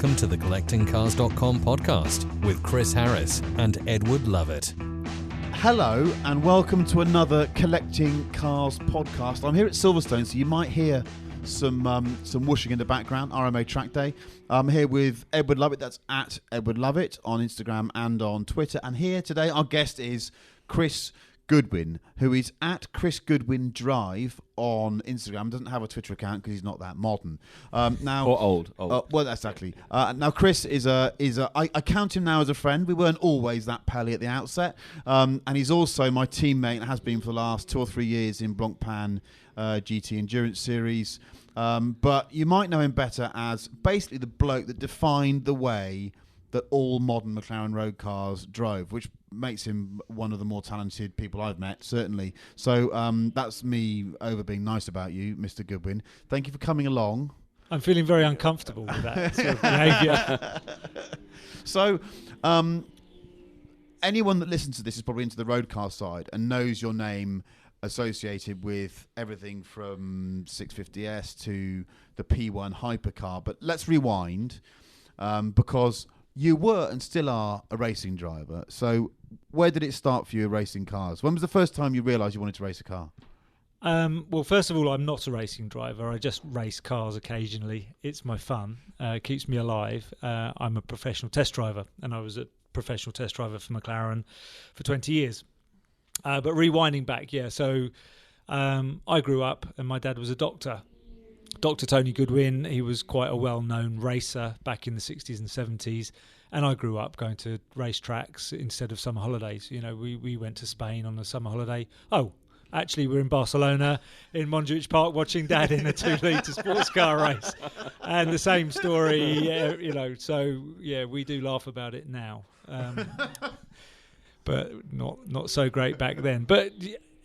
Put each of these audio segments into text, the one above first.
welcome to the CollectingCars.com podcast with Chris Harris and Edward Lovett. Hello and welcome to another Collecting Cars podcast. I'm here at Silverstone, so you might hear some whooshing in the background, RMA track day. I'm here with Edward Lovett, that's at Edward Lovett on Instagram and on Twitter. And here today our guest is Chris Goodwin, who is at Chris Goodwin Drive on Instagram. Doesn't have a Twitter account because he's not that modern. Now or old. Well, exactly. Now Chris is I count him now as a friend. We weren't always that pally at the outset, and he's also my teammate and has been for the last 2 or 3 years in Blancpain GT Endurance Series. But you might know him better as basically the bloke that defined the way that all modern McLaren road cars drove, which makes him one of the more talented people I've met, certainly. So that's me over being nice about you, Mr. Goodwin. Thank you for coming along. I'm feeling very uncomfortable with that sort of behaviour. So anyone that listens to this is probably into the road car side and knows your name associated with everything from 650S to the P1 hypercar. But let's rewind because you were and still are a racing driver. So where did it start for you racing cars? When was the first time you realised you wanted to race a car? Well, first of all, I'm not a racing driver. I just race cars occasionally. It's my fun. It keeps me alive. I'm a professional test driver, and I was a professional test driver for Mclaren for 20 years. But rewinding back, so I grew up and my dad was a doctor. Dr. Tony Goodwin, he was quite a well-known racer back in the 60s and 70s, and I grew up going to racetracks instead of summer holidays. You know, we went to Spain on a summer holiday. Oh, actually, we're in Barcelona in Montjuic Park watching Dad in a 2-litre sports car race. And the same story, so, we do laugh about it now. But not so great back then. But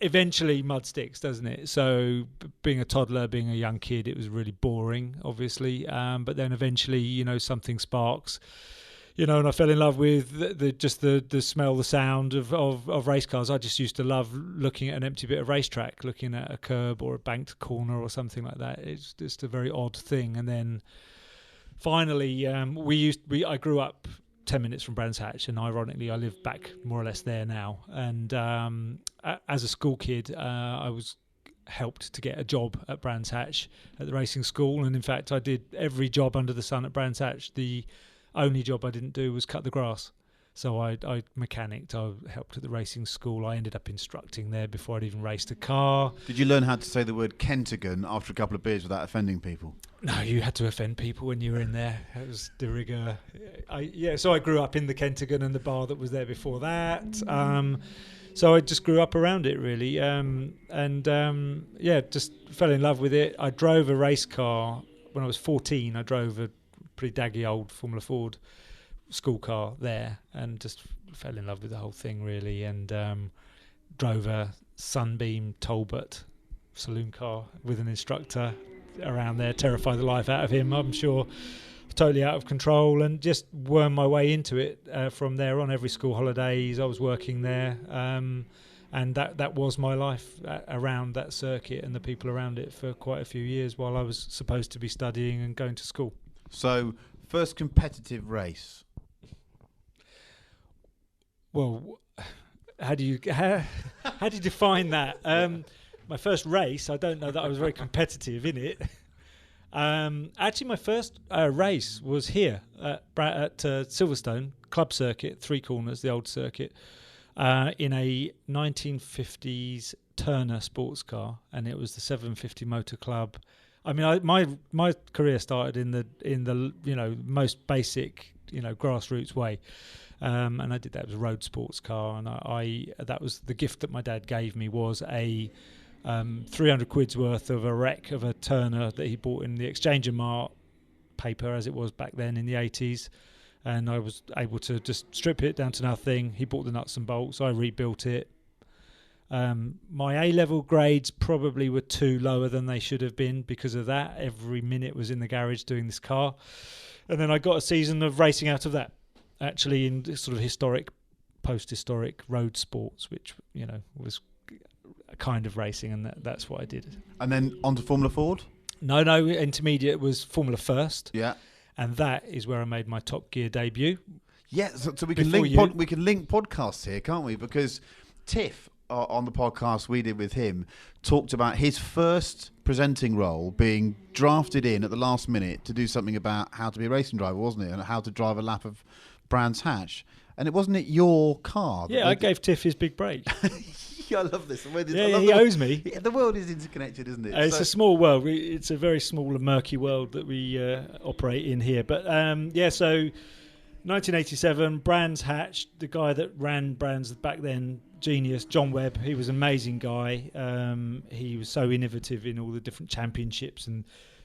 eventually mud sticks, doesn't it? So being a toddler, being a young kid, it was really boring, obviously. But then eventually, something sparks, and I fell in love with the smell, the sound of race cars. I just used to love looking at an empty bit of racetrack, looking at a curb or a banked corner or something like that. It's just a very odd thing. And then finally, I grew up 10 minutes from Brands Hatch, and ironically I live back more or less there now. And as a school kid, I was helped to get a job at Brands Hatch at the racing school, and in fact I did every job under the sun at Brands Hatch. The only job I didn't do was cut the grass. So I mechanicked, I helped at the racing school. I ended up instructing there before I'd even raced a car. Did you learn how to say the word Kentagon after a couple of beers without offending people? No, you had to offend people when you were in there. It was de rigueur. So I grew up in the Kentagon and the bar that was there before that. So I just grew up around it, really. Just fell in love with it. I drove a race car when I was 14. I drove a pretty daggy old Formula Ford school car there and just fell in love with the whole thing, really. And drove a Sunbeam Talbot saloon car with an instructor around there, terrified the life out of him, I'm sure, totally out of control, and just wormed my way into it from there on. Every school holidays I was working there, and that was my life around that circuit and the people around it for quite a few years while I was supposed to be studying and going to school. So first competitive race? Well, how do you define that? My first race, I don't know that I was very competitive in it. Actually, my first race was here at Silverstone Club Circuit, Three Corners, the old circuit, in a 1950s Turner sports car, and it was the 750 Motor Club. I mean, my career started in the most basic grassroots way. And I did that. It was a road sports car, and I that was the gift that my dad gave me, was a 300 quid's worth of a wreck of a Turner that he bought in the Exchange and Mart paper, as it was back then in the 80s, and I was able to just strip it down to nothing. He bought the nuts and bolts, I rebuilt it. My A-level grades probably were 2 lower than they should have been because of that. Every minute was in the garage doing this car, and then I got a season of racing out of that, actually, in sort of historic, post-historic road sports, which was a kind of racing, and that's what I did. And then on to Formula Ford? No, intermediate was Formula First. Yeah. And that is where I made my Top Gear debut. Yeah, so we can link podcasts here, can't we? Because Tiff, on the podcast we did with him, talked about his first presenting role being drafted in at the last minute to do something about how to be a racing driver, wasn't it? And how to drive a lap of Brands Hatch. And it wasn't your car? Yeah, I gave Tiff his big break. I love this. He owes me. The world is interconnected, isn't it? It's a small world. It's a very small and murky world that we operate in here. But so 1987, Brands Hatch, the guy that ran Brands back then, genius, John Webb. He was an amazing guy. He was so innovative in all the different championships and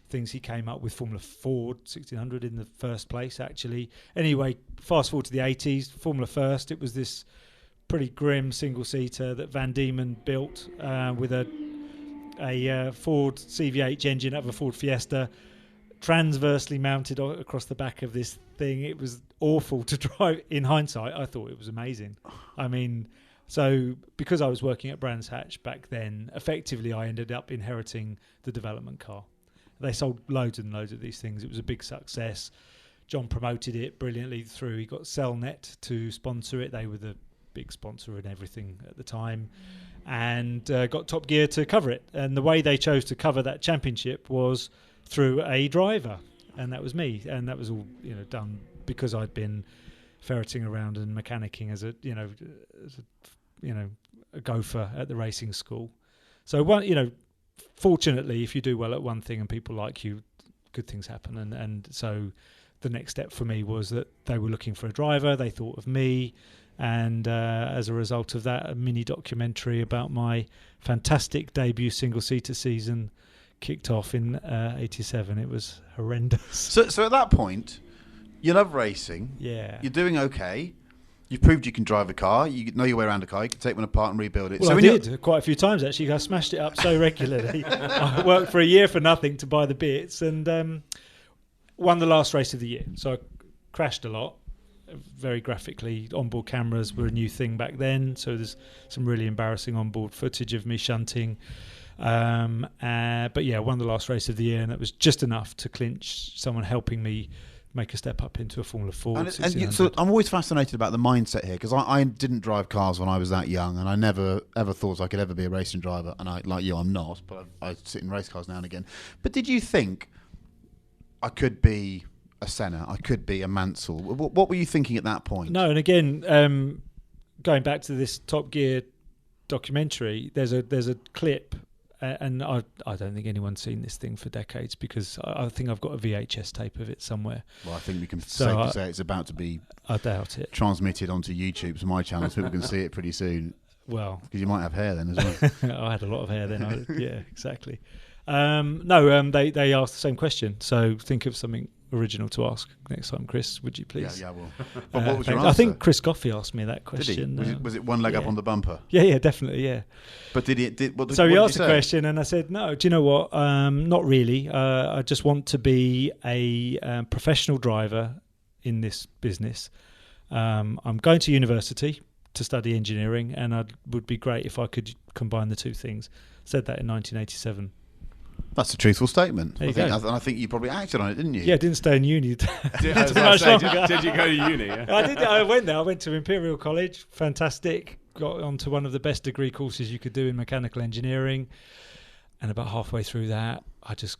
things he came up with. Formula Ford 1600 in the first place, actually. Anyway, fast forward to the 80s, Formula First. It was this pretty grim single-seater that Van Diemen built with a Ford CV8 engine out of a Ford Fiesta, transversely mounted across the back of this thing. It was awful to drive. In hindsight, I thought it was amazing. I mean, so because I was working at Brands Hatch back then, effectively I ended up inheriting the development car. They sold loads and loads of these things. It was a big success. John promoted it brilliantly through. He got Cellnet to sponsor it. They were the big sponsor and everything at the time, and got Top Gear to cover it. And the way they chose to cover that championship was through a driver, and that was me. And that was all done because I'd been ferreting around and mechanicking as a gopher at the racing school. So fortunately, if you do well at one thing and people like you, good things happen. And so the next step for me was that they were looking for a driver. They thought of me. And as a result of that, a mini documentary about my fantastic debut single-seater season kicked off in 87. It was horrendous. So at that point, you love racing. Yeah. You're doing okay. You've proved you can drive a car. You know your way around a car. You can take one apart and rebuild it. Well, I did quite a few times, actually. I smashed it up so regularly. I worked for a year for nothing to buy the bits and won the last race of the year. So I crashed a lot. Very graphically, onboard cameras were a new thing back then, so there's some really embarrassing onboard footage of me shunting. But yeah, won the last race of the year, and that was just enough to clinch someone helping me make a step up into a Formula Ford. And so I'm always fascinated about the mindset here, because I didn't drive cars when I was that young, and I never ever thought I could ever be a racing driver. And like you, I'm not, but I sit in race cars now and again. But did you think I could be a Senna, I could be a Mansell? What were you thinking at that point? No, and again, going back to this Top Gear documentary, there's a clip, and I don't think anyone's seen this thing for decades, because I think I've got a VHS tape of it somewhere. Well, I think we can safely say it's about to be. I doubt it. Transmitted onto YouTube, so my channel, so people can see it pretty soon. Well, because you might have hair then as well. I had a lot of hair then. Yeah, exactly. They asked the same question, so think of something original to ask next time, Chris, would you please? Yeah, I will. But what was your answer? I think Chris Goffey asked me that question. Did he? Was it one leg up on the bumper? Yeah, definitely, yeah. But did he? So he asked the question, and I said, no, do you know what? Not really. I just want to be a professional driver in this business. I'm going to university to study engineering, and it would be great if I could combine the two things. Said that in 1987. That's a truthful statement. I think you probably acted on it, didn't you? Yeah, I didn't stay in uni. Did you go to uni? Yeah? I did. I went there. I went to Imperial College. Fantastic. Got onto one of the best degree courses you could do in mechanical engineering. And about halfway through that, I just,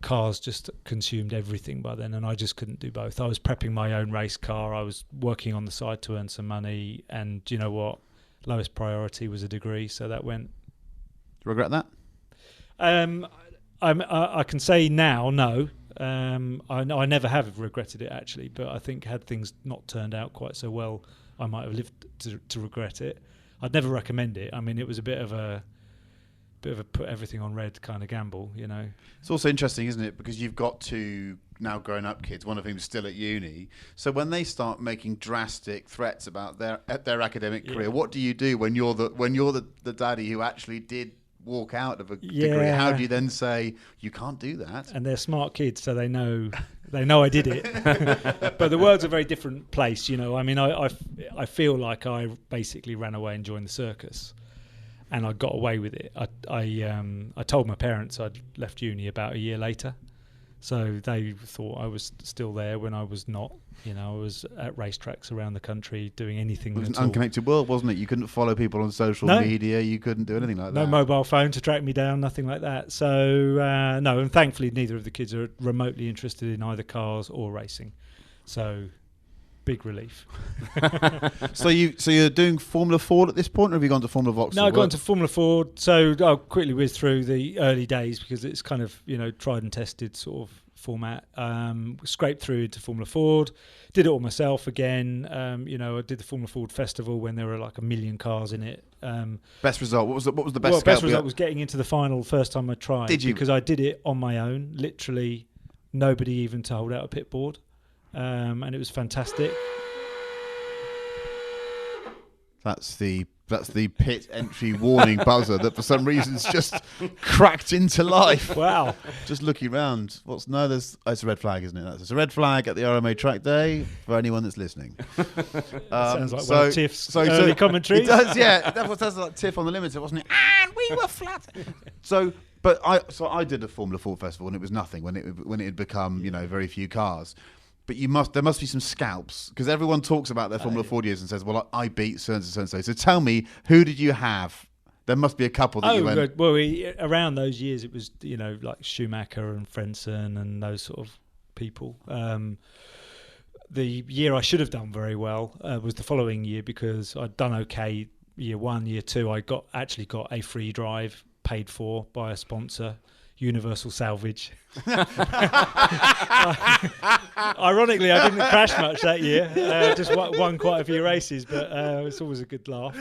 cars just consumed everything by then, and I just couldn't do both. I was prepping my own race car. I was working on the side to earn some money. And do you know what? Lowest priority was a degree, so that went. Do you regret that? I can say now, no. I never have regretted it, actually, but I think had things not turned out quite so well, I might have lived to regret it. I'd never recommend it. I mean, it was a bit of a put everything on red kind of gamble, It's also interesting, isn't it? Because you've got two now grown up kids, one of whom's still at uni. So when they start making drastic threats about their academic career, what do you do when you're the daddy who actually did walk out of a degree? How do you then say you can't do that? And they're smart kids, so they know I did it. But the world's a very different place, I mean, I feel like I basically ran away and joined the circus, and I got away with it. I told my parents I'd left uni about a year later, So they thought I was still there when I was not. I was at racetracks around the country doing anything. It was an at all. unconnected world, wasn't it? You couldn't follow people on social media. You couldn't do anything like that. No mobile phone to track me down, nothing like that. So, no, and thankfully neither of the kids are remotely interested in either cars or racing. So, big relief. So you're doing Formula Ford at this point, or have you gone to Formula Vauxhall? No, I've gone to Formula Ford. So I'll quickly whiz through the early days because it's kind of, tried and tested sort of format. Scraped through into Formula Ford. Did it all myself again. I did the Formula Ford Festival when there were like 1 million cars in it. Best result? What was the best? Well, best result was getting into the final the first time I tried. Did you? Because I did it on my own. Literally nobody even to hold out a pit board. And it was fantastic. That's the pit entry warning buzzer that for some reason's just cracked into life. Wow! Just looking around, it's a red flag, isn't it? It's a red flag at the RMA track day for anyone that's listening. Sounds like one of Tiff's early commentaries. It does, yeah. That's what sounds like Tiff on the Limiter, wasn't it? And we were flat. I did a Formula Ford Festival and it was nothing when it had become very few cars. But there must be some scalps because everyone talks about their Formula Ford years and says, "Well, I beat so and so." So tell me, who did you have? There must be a couple that you went. Well, around those years, it was like Schumacher and Frentzen and those sort of people. The year I should have done very well was the following year because I'd done okay. Year 1, year 2, I actually got a free drive paid for by a sponsor. Universal Salvage. Ironically, I didn't crash much that year. Just won quite a few races, but it's always a good laugh.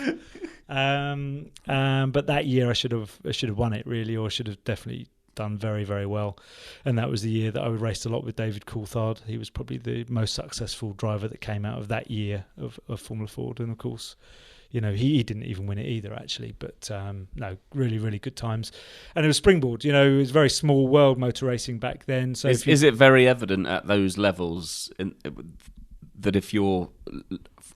But that year, I should have won it really, or should have definitely done very, very well. And that was the year that I raced a lot with David Coulthard. He was probably the most successful driver that came out of that year of Formula Ford, and of course. He didn't even win it either, actually. But no, really, really good times. And it was springboard. It was very small world motor racing back then. So is it very evident at those levels that if you're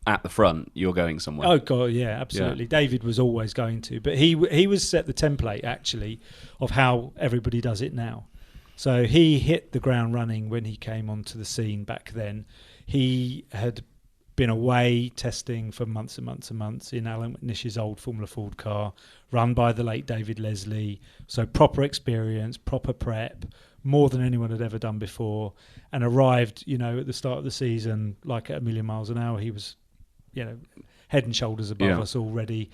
at the front, you're going somewhere? Oh God, yeah, absolutely. Yeah. David was always going to, but he was set the template actually of how everybody does it now. So he hit the ground running when he came onto the scene back then. He had been away testing for months and months and months in Alan McNish's old Formula Ford car, run by the late David Leslie. So proper experience, proper prep, more than anyone had ever done before, and arrived, at the start of the season like at 1,000,000 miles an hour. He was, head and shoulders above us already.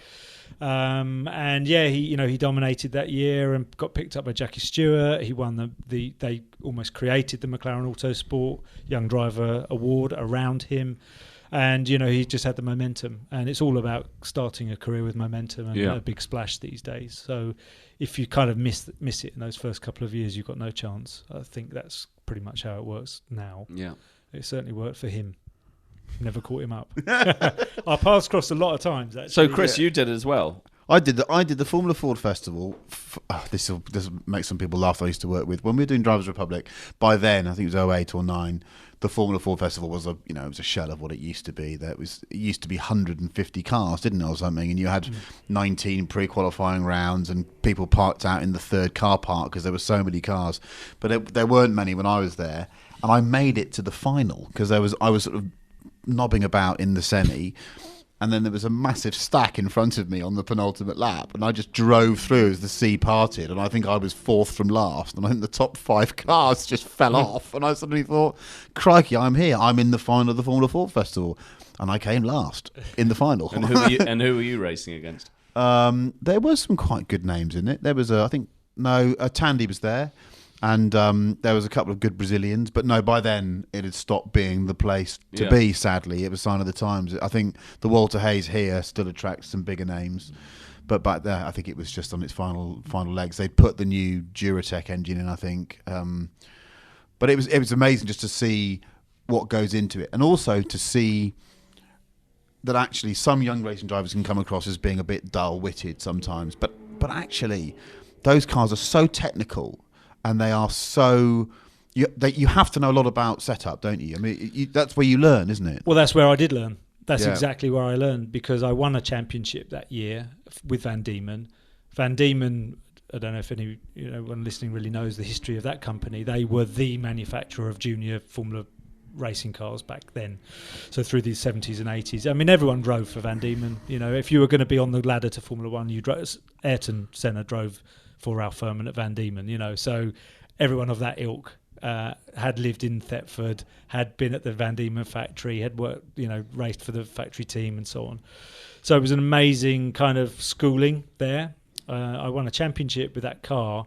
He dominated that year and got picked up by Jackie Stewart. He won they almost created the McLaren Autosport Young Driver Award around him. And, he just had the momentum. And it's all about starting a career with momentum and a big splash these days. So if you kind of miss it in those first couple of years, you've got no chance. I think that's pretty much how it works now. Yeah. It certainly worked for him. Never caught him up. Our paths crossed a lot of times, actually. So, Chris, you did as well. I did the Formula Ford Festival. This will make some people laugh. I used to work with when we were doing Drivers Republic. By then, I think it was 08 or 09. The Formula Ford Festival was it was a shell of what it used to be. It used to be 150 cars, didn't it, or something? And you had 19 pre-qualifying rounds, and people parked out in the third car park because there were so many cars. But there weren't many when I was there, and I made it to the final because I was sort of knobbing about in the semi. And then there was a massive stack in front of me on the penultimate lap. And I just drove through as the sea parted. And I think I was fourth from last. And I think the top 5 cars just fell off. And I suddenly thought, crikey, I'm here. I'm in the final of the Formula Ford Festival. And I came last in the final. And who were you racing against? There were some quite good names in it. There was, Tandy was there. And there was a couple of good Brazilians, but no, by then it had stopped being the place to be, sadly. It was a sign of the times. I think the Walter Hayes here still attracts some bigger names. But back there, I think it was just on its final legs. They'd put the new Duratec engine in, I think. But it was amazing just to see what goes into it. And also to see that actually some young racing drivers can come across as being a bit dull-witted sometimes. But actually, those cars are so technical. And they are so... You have to know a lot about setup, don't you? I mean, that's where you learn, isn't it? Well, that's where I did learn. That's exactly where I learned, because I won a championship that year with Van Diemen. Van Diemen I don't know if anyone listening really knows the history of that company. They were the manufacturer of junior Formula racing cars back then, so through the 70s and 80s. I mean, everyone drove for Van Diemen. If you were going to be on the ladder to Formula One, you drove. Ayrton Senna drove for Ralph Furman at Van Diemen. So everyone of that ilk had lived in Thetford, had been at the Van Diemen factory, had worked, raced for the factory team and so on. So it was an amazing kind of schooling there. I won a championship with that car,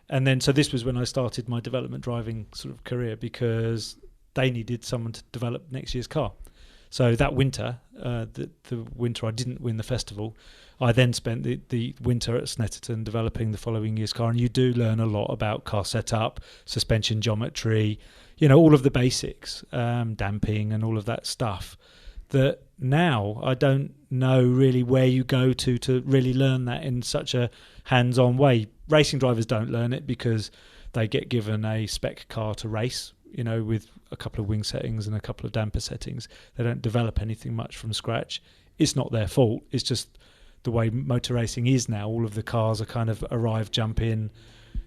and then so this was when I started my development driving sort of career, because they needed someone to develop next year's car. So that winter, the winter I didn't win the festival, I then spent the winter at Snetterton developing the following year's car. And you do learn a lot about car setup, suspension geometry, all of the basics, damping and all of that stuff that now I don't know really where you go to really learn that in such a hands-on way. Racing drivers don't learn it because they get given a spec car to race, with a couple of wing settings and a couple of damper settings. They don't develop anything much from scratch. It's not their fault. It's just the way motor racing is now. All of the cars are kind of arrive, jump in,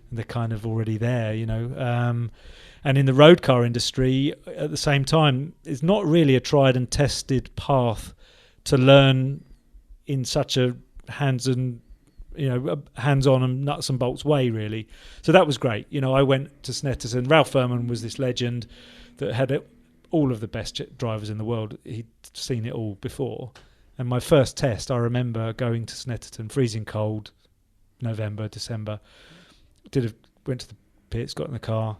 and they're kind of already there, And in the road car industry, at the same time, it's not really a tried and tested path to learn in such a hands-on and nuts and bolts way, really. So that was great. I went to Snetterton. Ralph Furman was this legend that had all of the best drivers in the world. He'd seen it all before. And my first test, I remember going to Snetterton, freezing cold, November, December. Went to the pits, got in the car,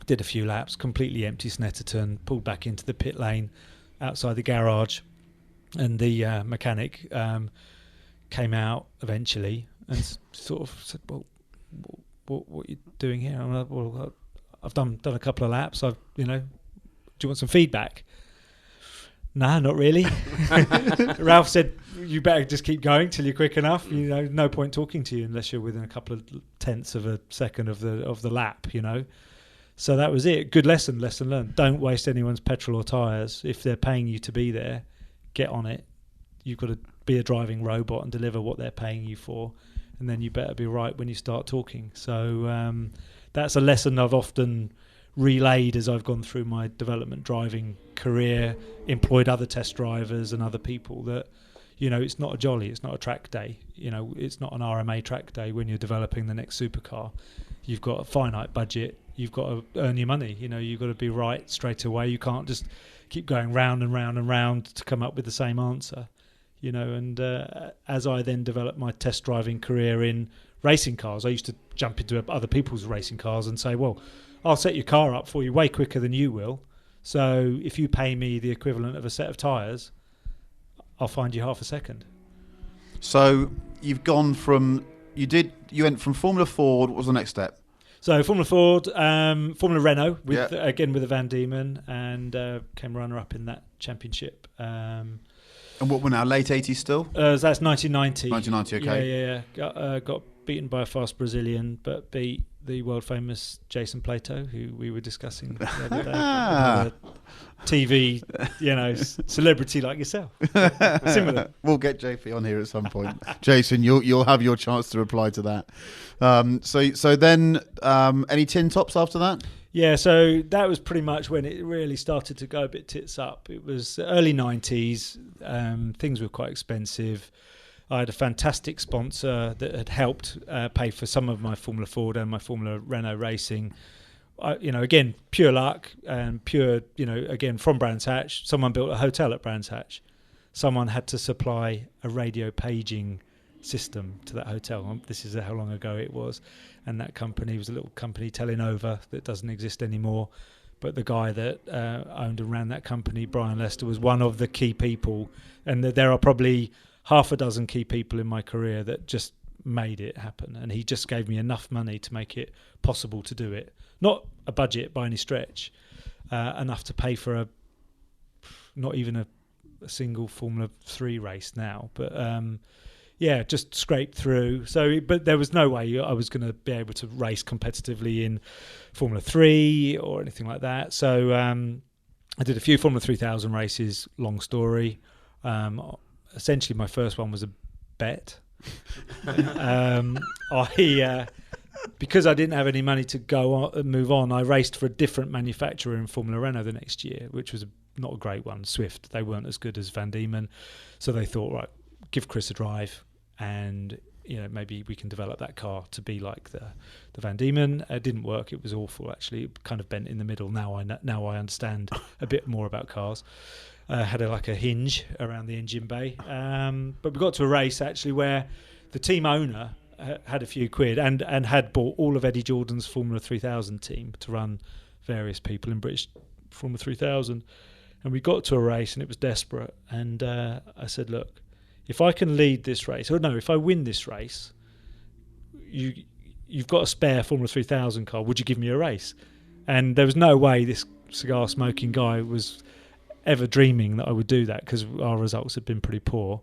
did a few laps, completely empty Snetterton, pulled back into the pit lane outside the garage, and the mechanic came out eventually and sort of said, "Well, what are you doing here?" I'm like, "Well, I've done a couple of laps. Do you want some feedback?" "Nah, not really." Ralph said, "You better just keep going till you're quick enough. No point talking to you unless you're within a couple of tenths of a second of the lap. So that was it. Good lesson learned. Don't waste anyone's petrol or tyres. If they're paying you to be there, get on it. You've got to be a driving robot and deliver what they're paying you for, and then you better be right when you start talking." So that's a lesson I've often relayed as I've gone through my development driving career, employed other test drivers and other people, that it's not a jolly, it's not a track day, it's not an RMA track day when you're developing the next supercar. You've got a finite budget, you've got to earn your money, you've got to be right straight away. You can't just keep going round and round and round to come up with the same answer. And as I then developed my test driving career in racing cars, I used to jump into other people's racing cars and say, "Well, I'll set your car up for you way quicker than you will. So if you pay me the equivalent of a set of tyres, I'll find you half a second." So you've gone from you went from Formula Ford. What was the next step? So Formula Ford, Formula Renault again with the Van Diemen, and came runner up in that championship. And what we're now, late 80s still? So that's 1990. 1990, okay. Yeah. Got beaten by a fast Brazilian, but beat the world famous Jason Plato, who we were discussing the other day. TV, celebrity like yourself. Similar. We'll get JP on here at some point. Jason, you'll have your chance to reply to that. So then, any tin tops after that? Yeah, so that was pretty much when it really started to go a bit tits up. It was early 90s. Things were quite expensive. I had a fantastic sponsor that had helped pay for some of my Formula Ford and my Formula Renault racing. Again, pure luck and pure, again, from Brands Hatch. Someone built a hotel at Brands Hatch. Someone had to supply a radio paging system to that hotel. This is how long ago it was. And that company was a little company, Telenova, that doesn't exist anymore. But the guy that owned and ran that company, Brian Lester, was one of the key people. And there are probably half a dozen key people in my career that just made it happen. And he just gave me enough money to make it possible to do it. Not a budget by any stretch, enough to pay for not even a single Formula 3 race now. But just scraped through. But there was no way I was going to be able to race competitively in Formula 3 or anything like that. So I did a few Formula 3000 races, long story. Essentially, my first one was a bet. Because I didn't have any money to move on, I raced for a different manufacturer in Formula Renault the next year, which was not a great one, Swift. They weren't as good as Van Diemen, so they thought, right, give Chris a drive, and maybe we can develop that car to be like the Van Diemen. It didn't work. It was awful, actually. It kind of bent in the middle. Now I understand a bit more about cars. Had a hinge around the engine bay. But we got to a race, actually, where the team owner had a few quid and had bought all of Eddie Jordan's Formula 3000 team to run various people in British Formula 3000. And we got to a race, and it was desperate. And I said, look, if I can lead this race, if I win this race, you've got a spare Formula 3000 car. Would you give me a race? And there was no way this cigar-smoking guy was ever dreaming that I would do that, because our results had been pretty poor.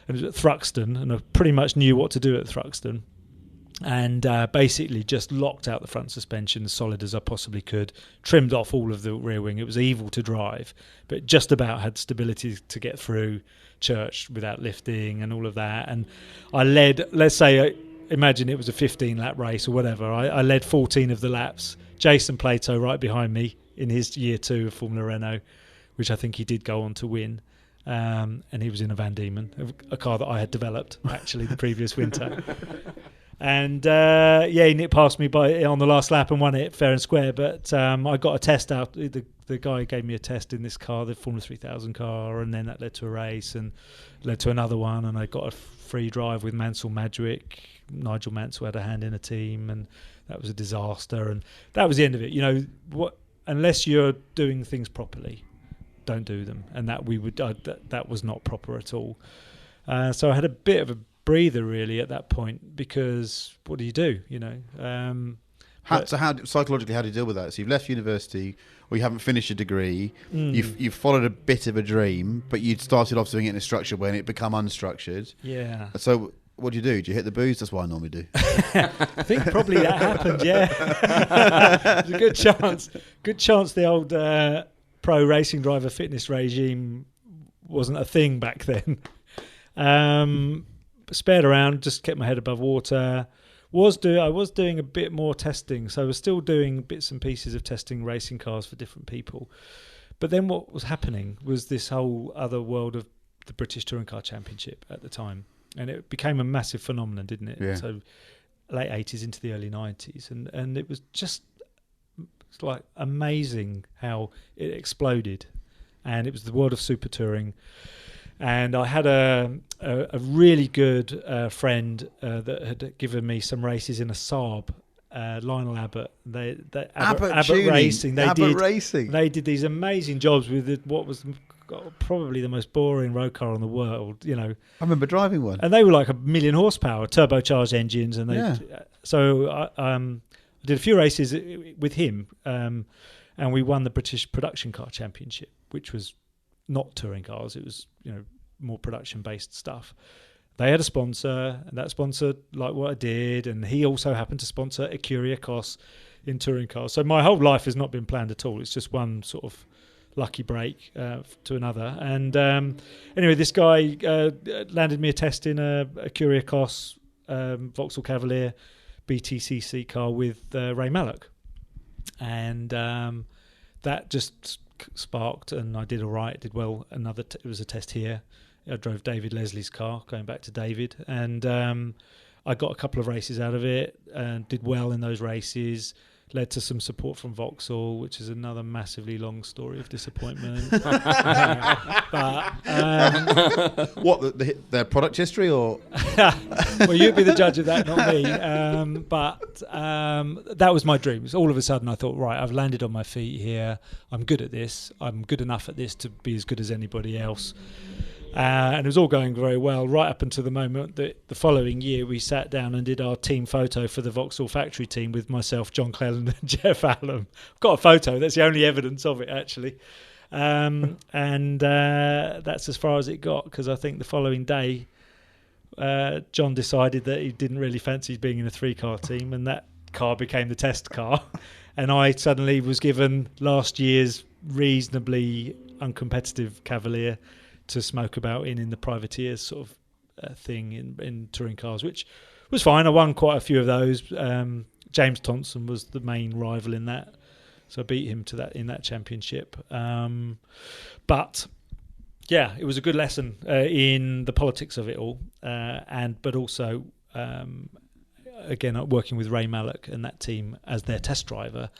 And it was at Thruxton, and I pretty much knew what to do at Thruxton, and basically just locked out the front suspension as solid as I possibly could, trimmed off all of the rear wing. It was evil to drive, but just about had stability to get through church without lifting and all of that. And I led, let's say, imagine it was a 15-lap race or whatever. I led 14 of the laps. Jason Plato right behind me in his year 2 of Formula Renault, which I think he did go on to win. And he was in a Van Diemen, a car that I had developed, actually, the previous winter. And, he nipped past me on the last lap and won it fair and square. But I got a test out. The guy gave me a test in this car, the Formula 3000 car, and then that led to a race and led to another one. And I got a free drive with Mansell Madgwick. Nigel Mansell had a hand in a team, and that was a disaster. And that was the end of it. Unless you're doing things properly, don't do them. And that that was not proper at all. So I had a bit of a breather really at that point, because what do you do? How psychologically, how do you deal with that? So you've left university, or you haven't finished a degree. You've followed a bit of a dream, but you'd started off doing it in a structured way, and it become unstructured. Yeah. So what do you do? Do you hit the booze? That's what I normally do. I think probably that happened. Yeah. There's a good chance. Good chance the old pro racing driver fitness regime wasn't a thing back then. Spared around, just kept my head above water. I was doing a bit more testing, so I was still doing bits and pieces of testing racing cars for different people. But then what was happening was this whole other world of the British Touring Car Championship at the time, and it became a massive phenomenon, didn't it? Yeah. So late 80s into the early 90s, and it was just like amazing how it exploded. And it was the world of super touring. And I had a really good friend that had given me some races in a Saab, Lionel Abbott. Abbott Racing. They did these amazing jobs with what was probably the most boring road car in the world. I remember driving one, and they were like 1 million horsepower, turbocharged engines, and so I did a few races with him, and we won the British Production Car Championship, which was not touring cars. It was, more production-based stuff. They had a sponsor, and that sponsor liked what I did, and he also happened to sponsor Ecuria Cos in touring cars. So my whole life has not been planned at all. It's just one sort of lucky break to another. And anyway, this guy landed me a test in a Ecuria Cos Vauxhall Cavalier BTCC car with Ray Mallock. And that just sparked, and I did all right, did well. It was a test here. I drove David Leslie's car, going back to David, and I got a couple of races out of it and did well in those races. Led to some support from Vauxhall, which is another massively long story of disappointment. What, their product history, or? Well, you'd be the judge of that, not me. But that was my dream. All of a sudden I thought, right, I've landed on my feet here. I'm good at this. I'm good enough at this to be as good as anybody else. And it was all going very well right up until the moment that the following year we sat down and did our team photo for the Vauxhall factory team with myself, John Cleland and Jeff Allen. I've got a photo. That's the only evidence of it, actually. And that's as far as it got, because I think the following day John decided that he didn't really fancy being in a 3-car team, and that car became the test car. And I suddenly was given last year's reasonably uncompetitive Cavalier to smoke about in the privateers sort of thing in touring cars, which was fine. I won quite a few of those. James Thompson was the main rival in that, so I beat him in that championship. But yeah, it was a good lesson in the politics of it all, but also again working with Ray Mallock and that team as their test driver,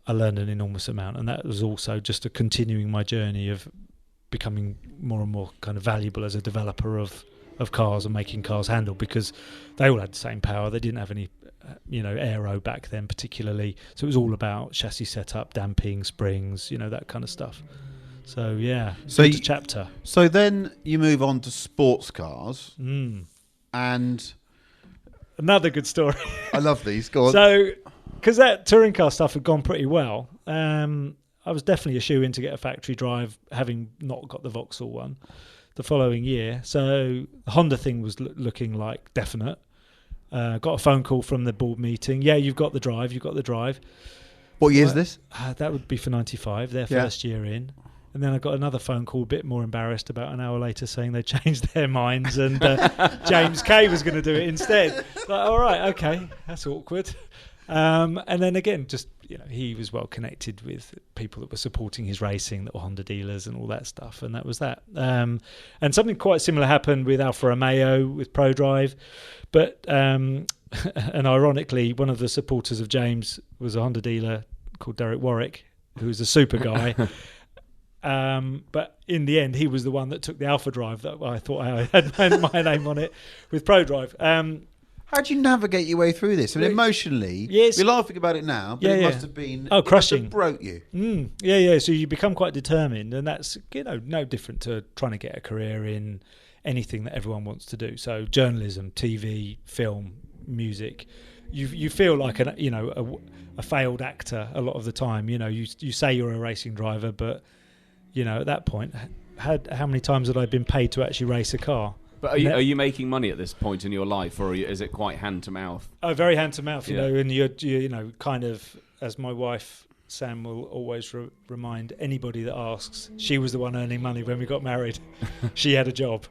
I learned an enormous amount, and that was also just continuing my journey of becoming more and more kind of valuable as a developer of cars and making cars handle, because they all had the same power. They didn't have any aero back then particularly, so it was all about chassis setup, damping, springs, that kind of stuff. So yeah, chapter. So then you move on to sports cars, and another good story. I love these. Go on. So, because that touring car stuff had gone pretty well, I was definitely a shoe-in to get a factory drive, having not got the Vauxhall one the following year. So the Honda thing was looking like definite. Got a phone call from the board meeting. Yeah, you've got the drive. What year is this? That would be for 95, their first year in. And then I got another phone call, a bit more embarrassed, about an hour later, saying they changed their minds and James Kay was going to do it instead. Like, all right, okay, that's awkward. And then again, just he was well connected with people that were supporting his racing, that were Honda dealers and all that stuff, and that was that. And something quite similar happened with Alfa Romeo with ProDrive, but and ironically, one of the supporters of James was a Honda dealer called Derek Warwick, who was a super guy. But in the end, he was the one that took the Alpha Drive that I thought I had my name on it with ProDrive. How do you navigate your way through this? I mean, emotionally, yes. We're laughing about it now, but it must have been crushing. It broke you. Yeah. So you become quite determined, and that's no different to trying to get a career in anything that everyone wants to do. So journalism, TV, film, music. You feel like a failed actor a lot of the time. You say you're a racing driver, but at that point, how many times had I been paid to actually race a car? But are you making money at this point in your life, or is it quite hand to mouth? Oh, very hand to mouth, and you're kind of, as my wife Sam will always remind anybody that asks, she was the one earning money when we got married. She had a job,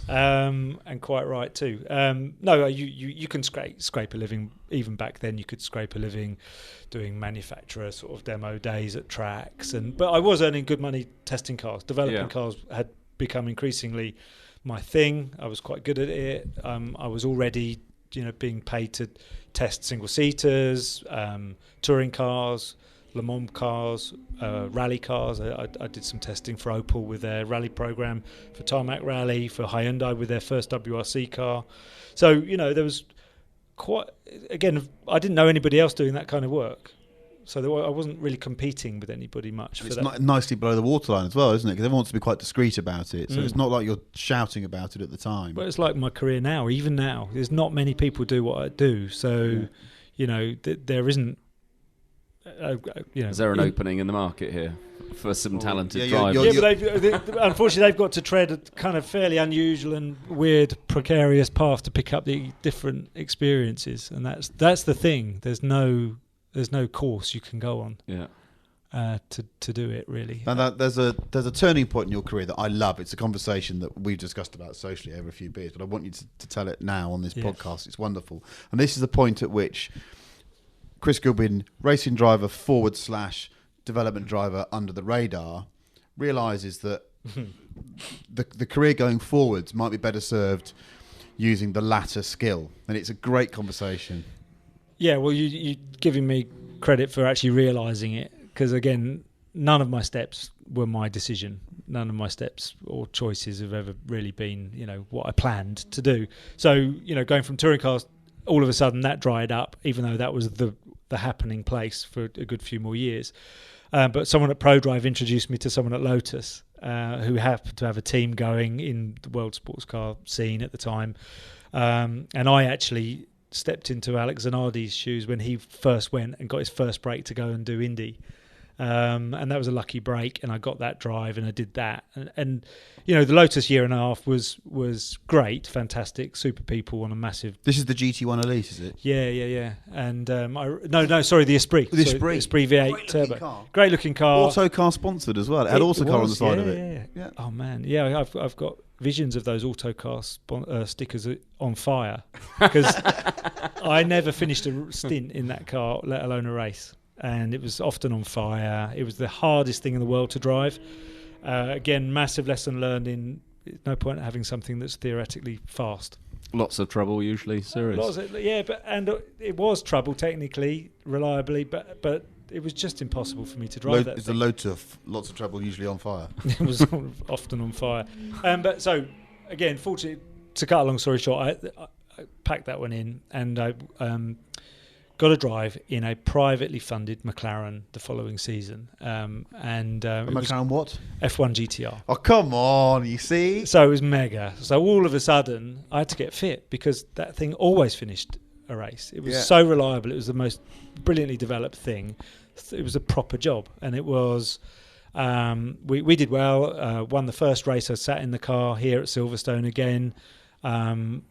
and quite right too. No, you can scrape a living. Even back then, you could scrape a living doing manufacturer sort of demo days at tracks, but I was earning good money testing cars. Developing cars had become increasingly my thing. I was quite good at it. I was already, being paid to test single-seaters, touring cars, Le Mans cars, rally cars. I did some testing for Opel with their rally program, for Tarmac Rally, for Hyundai with their first WRC car. So, there was quite... Again, I didn't know anybody else doing that kind of work. So I wasn't really competing with anybody much. It's nicely below the waterline as well, isn't it? Because everyone wants to be quite discreet about it. So it's not like you're shouting about it at the time. But it's like my career now. Even now, there's not many people do what I do. So, there isn't... Is there an opening in the market here for some talented drivers? But unfortunately, they've got to tread a kind of fairly unusual and weird, precarious path to pick up the different experiences. And that's the thing. There's no course you can go on to do it, really. And there's a turning point in your career that I love. It's a conversation that we've discussed about socially over a few beers, but I want you to tell it now on this podcast. It's wonderful. And this is the point at which Chris Goodwin, racing driver / development driver under the radar, realises that the career going forwards might be better served using the latter skill. And it's a great conversation. Yeah, well, you're giving me credit for actually realising it, because, again, none of my steps were my decision. None of my steps or choices have ever really been, what I planned to do. So, going from touring cars, all of a sudden that dried up, even though that was the happening place for a good few more years. But someone at ProDrive introduced me to someone at Lotus who happened to have a team going in the world sports car scene at the time. And I actually stepped into Alex Zanardi's shoes when he first went and got his first break to go and do Indy. And that was a lucky break, and I got that drive, and I did that. And you know, the Lotus year and a half was great, fantastic, super people on a massive. This is the GT1 Elite, is it? Yeah. And sorry, the Esprit. The Esprit. Esprit V8 turbo. Great looking car. Autocar sponsored as well. It had Autocar on the side of it. Yeah. Oh man, yeah. I've got visions of those Autocar stickers on fire because I never finished a stint in that car, let alone a race. And it was often on fire. It was the hardest thing in the world to drive. Again, massive lesson learned in no point having something that's theoretically fast. Lots of trouble, usually, serious. It was trouble technically, reliably, but it was just impossible for me to drive that. It's a Lotus, lots of trouble, usually on fire. It was often on fire. But so, again, fortunately, to cut a long story short, I packed that one in, and I got a drive in a privately funded McLaren the following season. McLaren what? F1 GTR. Oh, come on, you see? So it was mega. So all of a sudden, I had to get fit because that thing always finished a race. It was so reliable. It was the most brilliantly developed thing. It was a proper job. And it was... we did well. Won the first race. I sat in the car here at Silverstone again.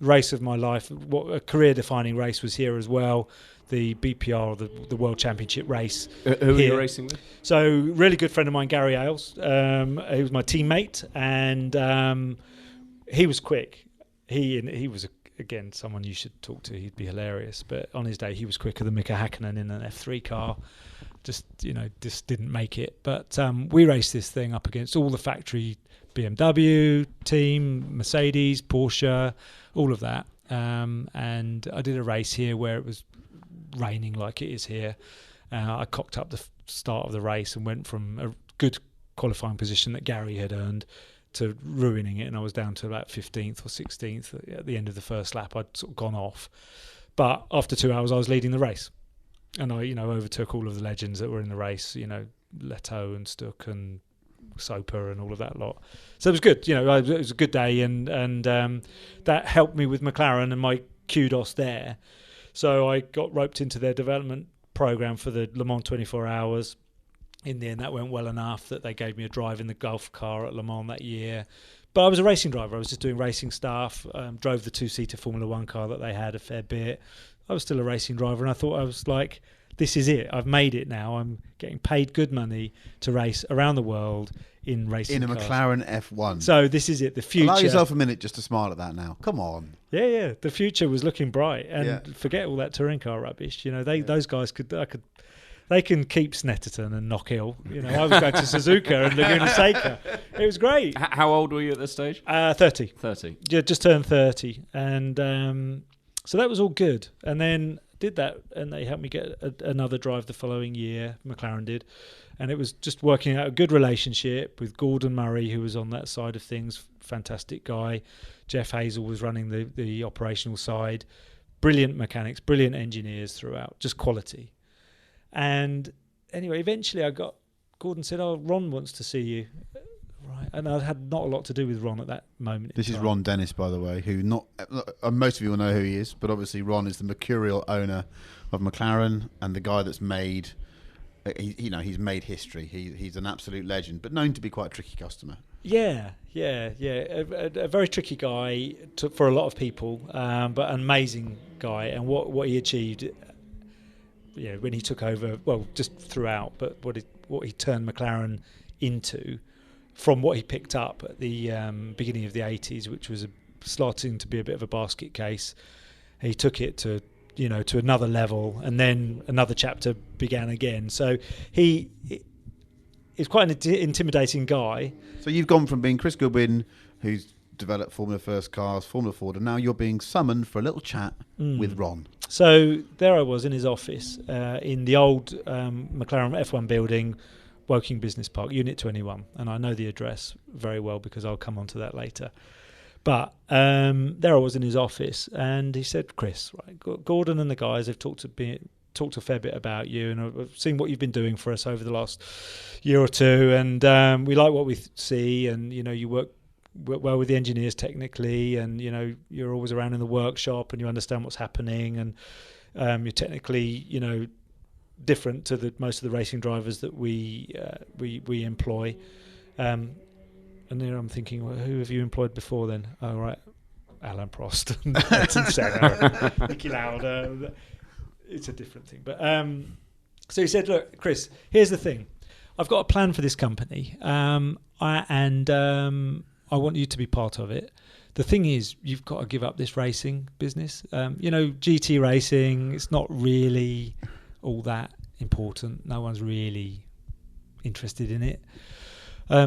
Race of my life. What a career-defining race was here as well. The BPR, the World Championship race. Who were you racing with? So, really good friend of mine, Gary Ailes. He was my teammate, and he was quick. He was again someone you should talk to. He'd be hilarious. But on his day, he was quicker than Mika Hakkinen in an F3 car. Just didn't make it. But we raced this thing up against all the factory BMW team, Mercedes, Porsche, all of that. And I did a race here where it was raining like it is here. I cocked up the start of the race and went from a good qualifying position that Gary had earned to ruining it, and I was down to about 15th or 16th at the end of the first lap. I'd sort of gone off, but after 2 hours I was leading the race, and I overtook all of the legends that were in the race, Leto and Stuck and Soper and all of that lot. So it was good. It was a good day, and that helped me with McLaren and my kudos there. So I got roped into their development program for the Le Mans 24 Hours. In the end, that went well enough that they gave me a drive in the Gulf car at Le Mans that year. But I was a racing driver. I was just doing racing stuff. Drove the two-seater Formula One car that they had a fair bit. I was still a racing driver, and I thought, I was like, this is it. I've made it now. I'm getting paid good money to race around the world in racing in a cars. McLaren F1. So this is it. The future. Allow yourself a minute just to smile at that now. Come on. Yeah. The future was looking bright, and forget all that touring car rubbish. Those guys they can keep Snetterton and Knockhill. I was going to Suzuka and Laguna Seca. It was great. How old were you at this stage? 30. 30. Yeah, just turned 30, and so that was all good. And then did that, and they helped me get another drive the following year. McLaren did. And it was just working out a good relationship with Gordon Murray, who was on that side of things, fantastic guy. Jeff Hazel was running the operational side. Brilliant mechanics, brilliant engineers throughout, just quality. And anyway, eventually Gordon said, Ron wants to see you. Right. And I had not a lot to do with Ron at that moment. This is Ron Dennis, by the way, who most of you will know who he is, but obviously Ron is the mercurial owner of McLaren and the guy that's made... he's made history. He's an absolute legend, but known to be quite a tricky customer. Yeah. A very tricky guy for a lot of people, but an amazing guy. And what he achieved, when he took over, well, just throughout, but what he turned McLaren into, from what he picked up at the beginning of the 80s, which was starting to be a bit of a basket case, he took it to another level, and then another chapter began again. So he's quite an intimidating guy. So you've gone from being Chris Goodwin, who's developed Formula First cars, Formula Ford, and now you're being summoned for a little chat with Ron. So there I was in his office in the old McLaren F1 building, Woking Business Park, Unit 21. And I know the address very well because I'll come on to that later. But there I was in his office, and he said, Chris, right, Gordon and the guys have talked a fair bit about you, and I've seen what you've been doing for us over the last year or two, and we like what we see, and you work well with the engineers technically, and you're always around in the workshop, and you understand what's happening, and you're technically different to most of the racing drivers that we employ. And then I'm thinking, well, who have you employed before then? Oh, right, Alan Prost, Martin Senna, Niki Lauda. It's a different thing. But so he said, look, Chris, here's the thing. I've got a plan for this company, and I want you to be part of it. The thing is, you've got to give up this racing business. GT racing, it's not really all that important. No one's really interested in it.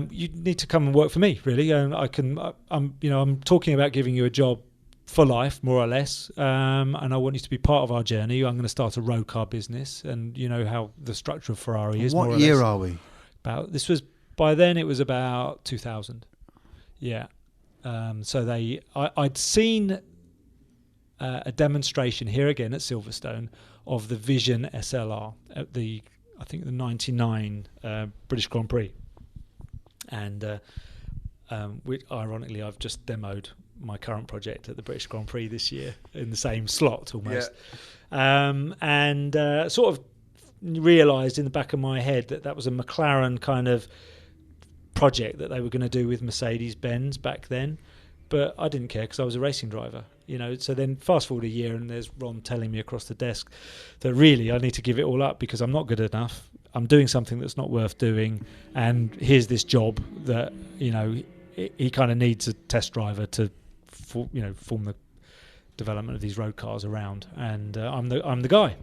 You need to come and work for me, really. And I'm talking about giving you a job for life, more or less. And I want you to be part of our journey. I'm going to start a road car business, and you know how the structure of Ferrari is. What more or year less. are we? By then it was about 2000. Yeah. So I'd seen a demonstration here again at Silverstone of the Vision SLR at the 99 British Grand Prix, and ironically I've just demoed my current project at the British Grand Prix this year in the same slot almost. And sort of realised in the back of my head that was a McLaren kind of project that they were going to do with Mercedes-Benz back then, but I didn't care because I was a racing driver, you know. So then fast forward a year and there's Ron telling me across the desk that really I need to give it all up because I'm not good enough, I'm doing something that's not worth doing, and here's this job that, you know, he kind of needs a test driver to form the development of these road cars around, and I'm the guy.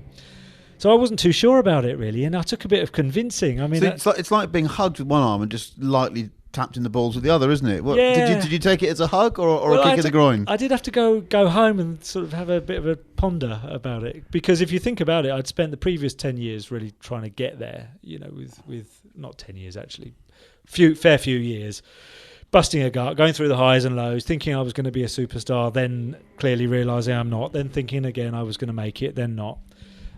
So I wasn't too sure about it really, and I took a bit of convincing. I mean, so it's like being hugged with one arm and just lightly tapped in the balls with the other, isn't it? Yeah. Did you take it as a hug or a kick in the groin? I did have to go home and sort of have a bit of a ponder about it, because if you think about it, I'd spent the previous 10 years really trying to get there. You know, with not 10 years actually, fair few years. Busting a gut, going through the highs and lows, thinking I was going to be a superstar, then clearly realising I'm not, then thinking again I was going to make it, then not.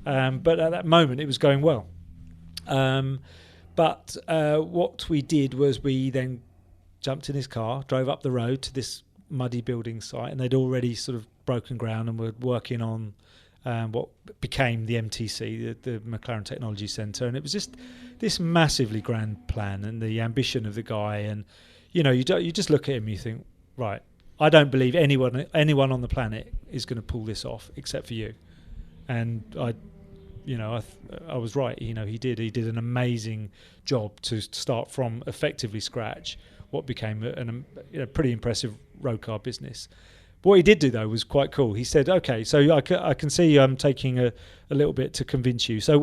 But at that moment, it was going well. But what we did was we then jumped in his car, drove up the road to this muddy building site, and they'd already sort of broken ground and were working on what became the MTC, the McLaren Technology Centre. And it was just this massively grand plan and the ambition of the guy. And you know, you just look at him and you think, right, I don't believe anyone on the planet is going to pull this off except for you. And I was right. You know, he did an amazing job to start from effectively scratch what became a pretty impressive road car business. What he did do though was quite cool. He said, "Okay, so I can see I'm taking a little bit to convince you. So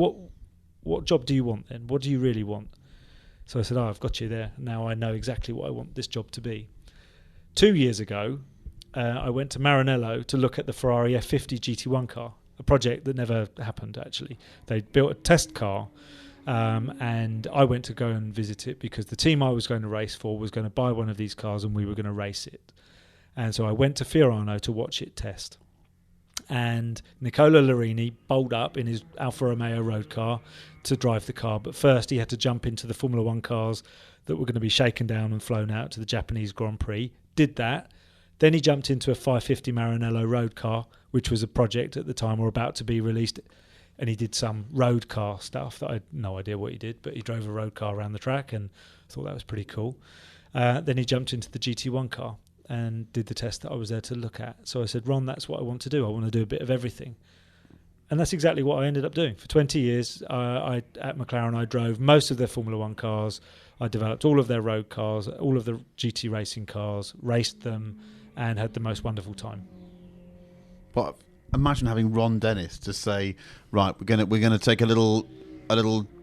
what job do you want then? What do you really want?" So I said, "I've got you there. Now I know exactly what I want this job to be." 2 years ago, I went to Maranello to look at the Ferrari F50 GT1 car, a project that never happened, actually. They built a test car, and I went to go and visit it because the team I was going to race for was going to buy one of these cars and we were going to race it. And so I went to Fiorano to watch it test. And Nicola Larini bowled up in his Alfa Romeo road car to drive the car. But first he had to jump into the Formula One cars that were going to be shaken down and flown out to the Japanese Grand Prix. Did that. Then he jumped into a 550 Maranello road car, which was a project at the time or about to be released. And he did some road car stuff that I had no idea what he did, but he drove a road car around the track and thought that was pretty cool. Then he jumped into the GT1 car and did the test that I was there to look at. So I said, Ron, that's what I want to do. I want to do a bit of everything. And that's exactly what I ended up doing. For 20 years, at McLaren, I drove most of their Formula One cars. I developed all of their road cars, all of the GT racing cars, raced them, and had the most wonderful time. But imagine having Ron Dennis to say, right, we're gonna take a little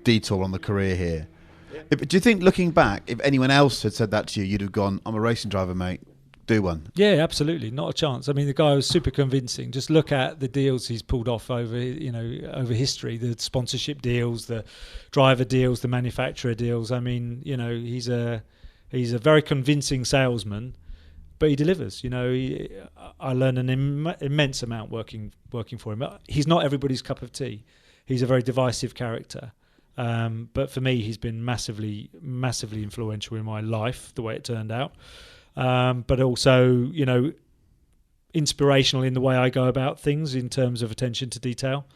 detour on the career here. Yeah. Do you think, looking back, if anyone else had said that to you, you'd have gone, I'm a racing driver, mate, do one? Yeah, absolutely, not a chance. I mean, the guy was super convincing. Just look at the deals he's pulled off over history, the sponsorship deals, the driver deals, the manufacturer deals. I mean, he's a very convincing salesman, but he delivers. I learned an immense amount working for him. He's not everybody's cup of tea. He's a very divisive character. But for me, he's been massively, massively influential in my life, the way it turned out. But also, inspirational in the way I go about things in terms of attention to detail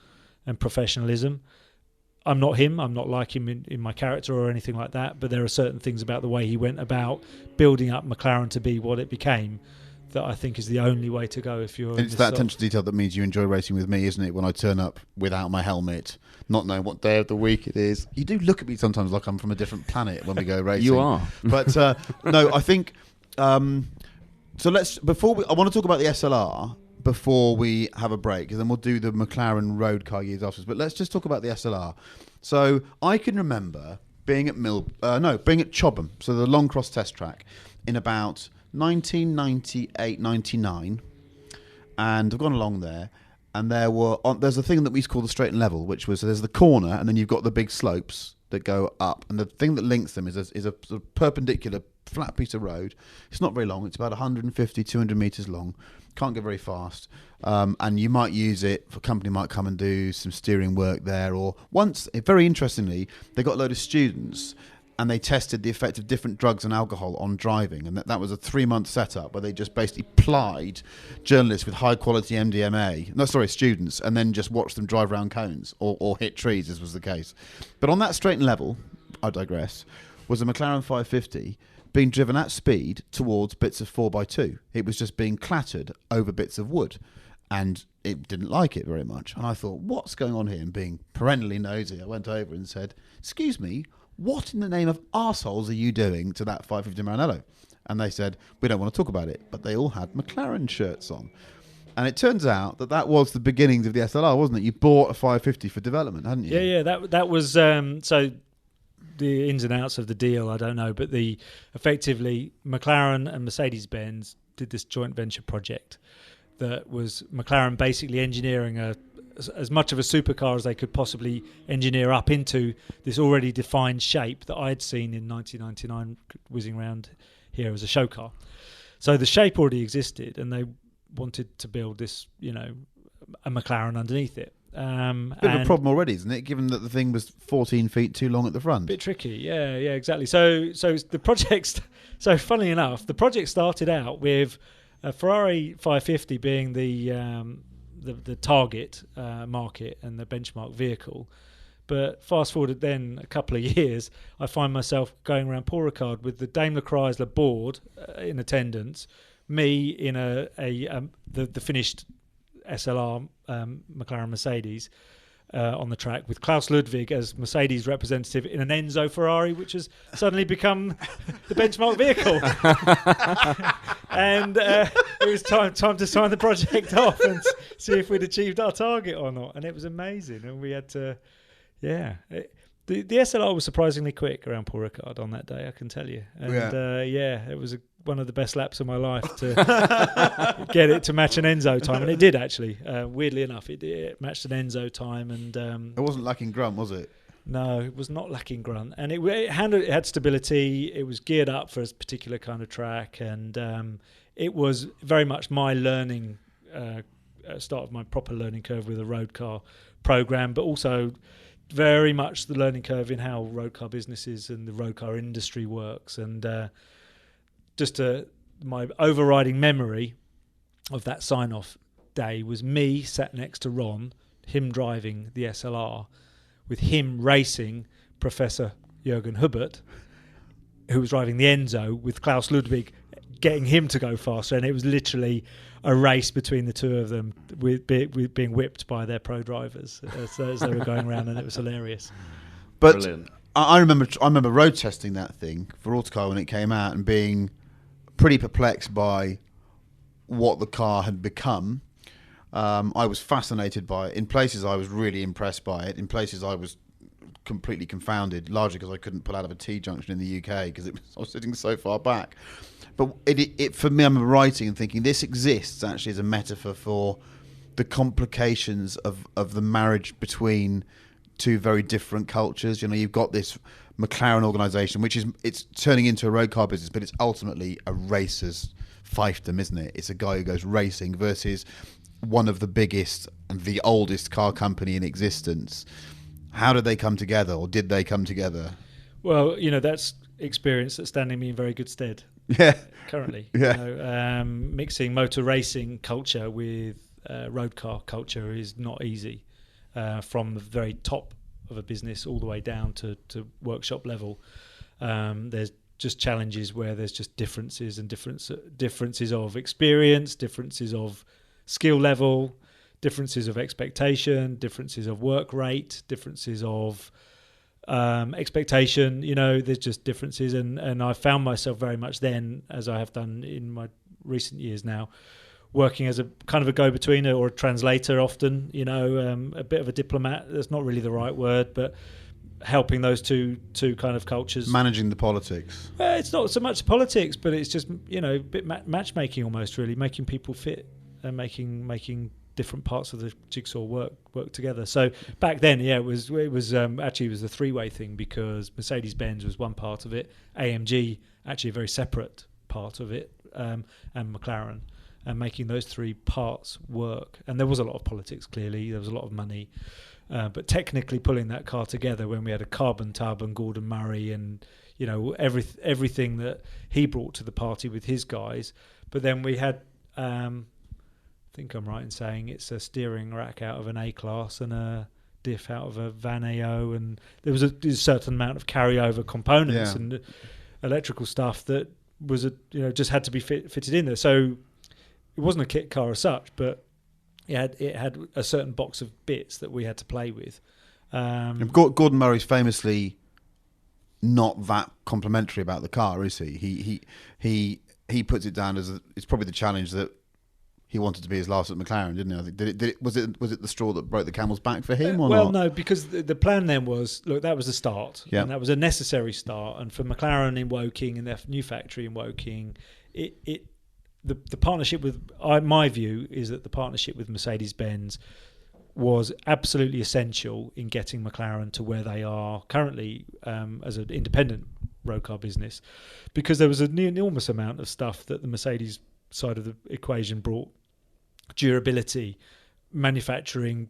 and professionalism. I'm not him. I'm not like him in my character or anything like that. But there are certain things about the way he went about building up McLaren to be what it became that I think is the only way to go if you're. It's that attention to detail that means you enjoy racing with me, isn't it? When I turn up without my helmet, not knowing what day of the week it is, you do look at me sometimes like I'm from a different planet when we go racing. You are, but no, I think. So I want to talk about the SLR before we have a break, because then we'll do the McLaren road car years afterwards. But let's just talk about the SLR. So I can remember being at Chobham, so the long cross test track, in about 1998-99, and I've gone along there, and there's a thing that we used to call the straight and level, which was, so there's the corner, and then you've got the big slopes that go up, and the thing that links them is a sort of perpendicular flat piece of road. It's not very long. It's about 150, 200 metres long. Can't go very fast. And you might use it, a company might come and do some steering work there. Or once, very interestingly, they got a load of students and they tested the effect of different drugs and alcohol on driving. And that was a 3-month setup where they just basically plied journalists with high quality students, and then just watched them drive around cones or hit trees, as was the case. But on that straight and level, I digress, was a McLaren 550 being driven at speed towards bits of 4x2. It was just being clattered over bits of wood, and it didn't like it very much. And I thought, what's going on here? And being perennially nosy, I went over and said, excuse me, what in the name of arseholes are you doing to that 550 Maranello? And they said, we don't want to talk about it. But they all had McLaren shirts on. And it turns out that was the beginnings of the SLR, wasn't it? You bought a 550 for development, hadn't you? Yeah. That was so. The ins and outs of the deal, I don't know, but effectively McLaren and Mercedes-Benz did this joint venture project that was McLaren basically engineering as much of a supercar as they could possibly engineer up into this already defined shape that I'd seen in 1999 whizzing around here as a show car. So the shape already existed, and they wanted to build this, a McLaren underneath it. Bit of a problem already, isn't it? Given that the thing was 14 feet too long at the front. Bit tricky, yeah, exactly. So the project. So funnily enough, the project started out with a Ferrari 550 being the target market and the benchmark vehicle. But fast forwarded then a couple of years, I find myself going around Paul Ricard with the Daimler Chrysler board in attendance, me in the finished SLR McLaren Mercedes on the track, with Klaus Ludwig as Mercedes representative in an Enzo Ferrari, which has suddenly become the benchmark vehicle. And it was time to sign the project off and see if we'd achieved our target or not. And it was amazing, and we had to, the SLR was surprisingly quick around Paul Ricard on that day, I can tell you. And it was one of the best laps of my life to get it to match an Enzo time, and it did actually. Weirdly enough, it matched an Enzo time, and it wasn't lacking grunt, was it? No, it was not lacking grunt, and it had stability. It was geared up for a particular kind of track, and it was very much my learning start of my proper learning curve with a road car program, but also very much the learning curve in how road car businesses and the road car industry works. And my overriding memory of that sign-off day was me sat next to Ron, him driving the SLR, with him racing Professor Jürgen Hubert, who was driving the Enzo, with Klaus Ludwig getting him to go faster. And it was literally a race between the two of them, with being whipped by their pro drivers as they were going around, and it was hilarious. But brilliant. I remember road testing that thing for Autocar when it came out, and being pretty perplexed by what the car had become. I was fascinated by it. In places I was really impressed by it. In places I was completely confounded, largely because I couldn't pull out of a T-junction in the UK because I was sitting so far back. But it for me, I'm writing and thinking this exists actually as a metaphor for the complications of the marriage between two very different cultures. You've got this McLaren organisation, it's turning into a road car business, but it's ultimately a racer's fiefdom, isn't it? It's a guy who goes racing versus one of the biggest and the oldest car company in existence. How did they come together, or did they come together? Well, that's experience that's standing me in very good stead. Yeah. Currently. Yeah. Mixing motor racing culture with road car culture is not easy. From the very top of a business all the way down to workshop level. There's just challenges where there's just differences and differences of experience, differences of skill level, differences of expectation, differences of work rate, differences of expectation. There's just differences, and I found myself very much then, as I have done in my recent years now, working as a kind of a go-between or a translator often, a bit of a diplomat. That's not really the right word, but helping those two kind of cultures. Managing the politics. It's not so much politics, but it's just, a bit matchmaking almost, really, making people fit and making different parts of the jigsaw work together. So back then, it was actually a three-way thing, because Mercedes-Benz was one part of it, AMG actually a very separate part of it, and McLaren, and making those three parts work. And there was a lot of politics, clearly. There was a lot of money. But technically pulling that car together, when we had a carbon tub and Gordon Murray and, everything that he brought to the party with his guys. But then we had, I think I'm right in saying it's a steering rack out of an A-Class and a diff out of a Van AO. And there was a certain amount of carryover components and electrical stuff that was, just had to be fitted in there. So it wasn't a kit car as such, but it had a certain box of bits that we had to play with. Gordon Murray's famously not that complimentary about the car, is he? He puts it down as it's probably the challenge that he wanted to be his last at McLaren, didn't he? I think, was it the straw that broke the camel's back for him, or well, not? No, because the plan then was, look, that was the start, and that was a necessary start. And for McLaren in Woking and their new factory in Woking, the partnership with, my view is that the partnership with Mercedes-Benz was absolutely essential in getting McLaren to where they are currently as an independent road car business, because there was an enormous amount of stuff that the Mercedes side of the equation brought: durability, manufacturing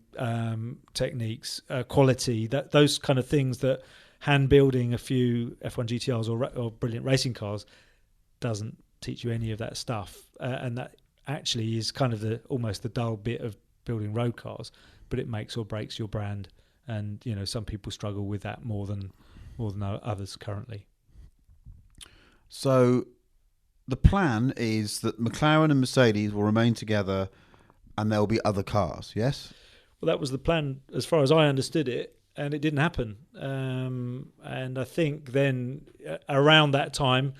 techniques, quality, those kind of things that hand building a few F1 GTRs or brilliant racing cars doesn't teach you any of that stuff, and that actually is kind of almost the dull bit of building road cars, but it makes or breaks your brand. And some people struggle with that more than others currently. So the plan is that McLaren and Mercedes will remain together, and there will be other cars. Yes. Well, that was the plan as far as I understood it, and it didn't happen. And I think then around that time,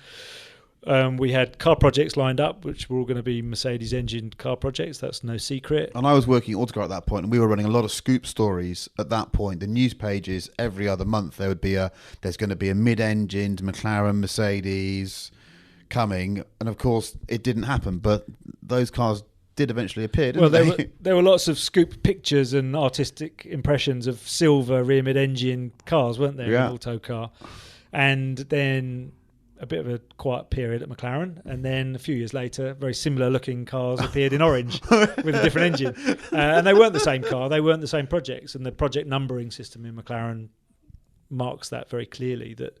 we had car projects lined up, which were all going to be Mercedes-engined car projects. That's no secret. And I was working at Autocar at that point, and we were running a lot of scoop stories at that point. The news pages, every other month, there would be there's going to be a mid-engined McLaren, Mercedes coming. And of course, it didn't happen, but those cars did eventually appear, didn't they? There were lots of scoop pictures and artistic impressions of silver rear mid-engine cars, weren't there, in Autocar? And then a bit of a quiet period at McLaren, and then a few years later, very similar looking cars appeared in orange with a different engine, and they weren't the same car, they weren't the same projects, and the project numbering system in McLaren marks that very clearly, that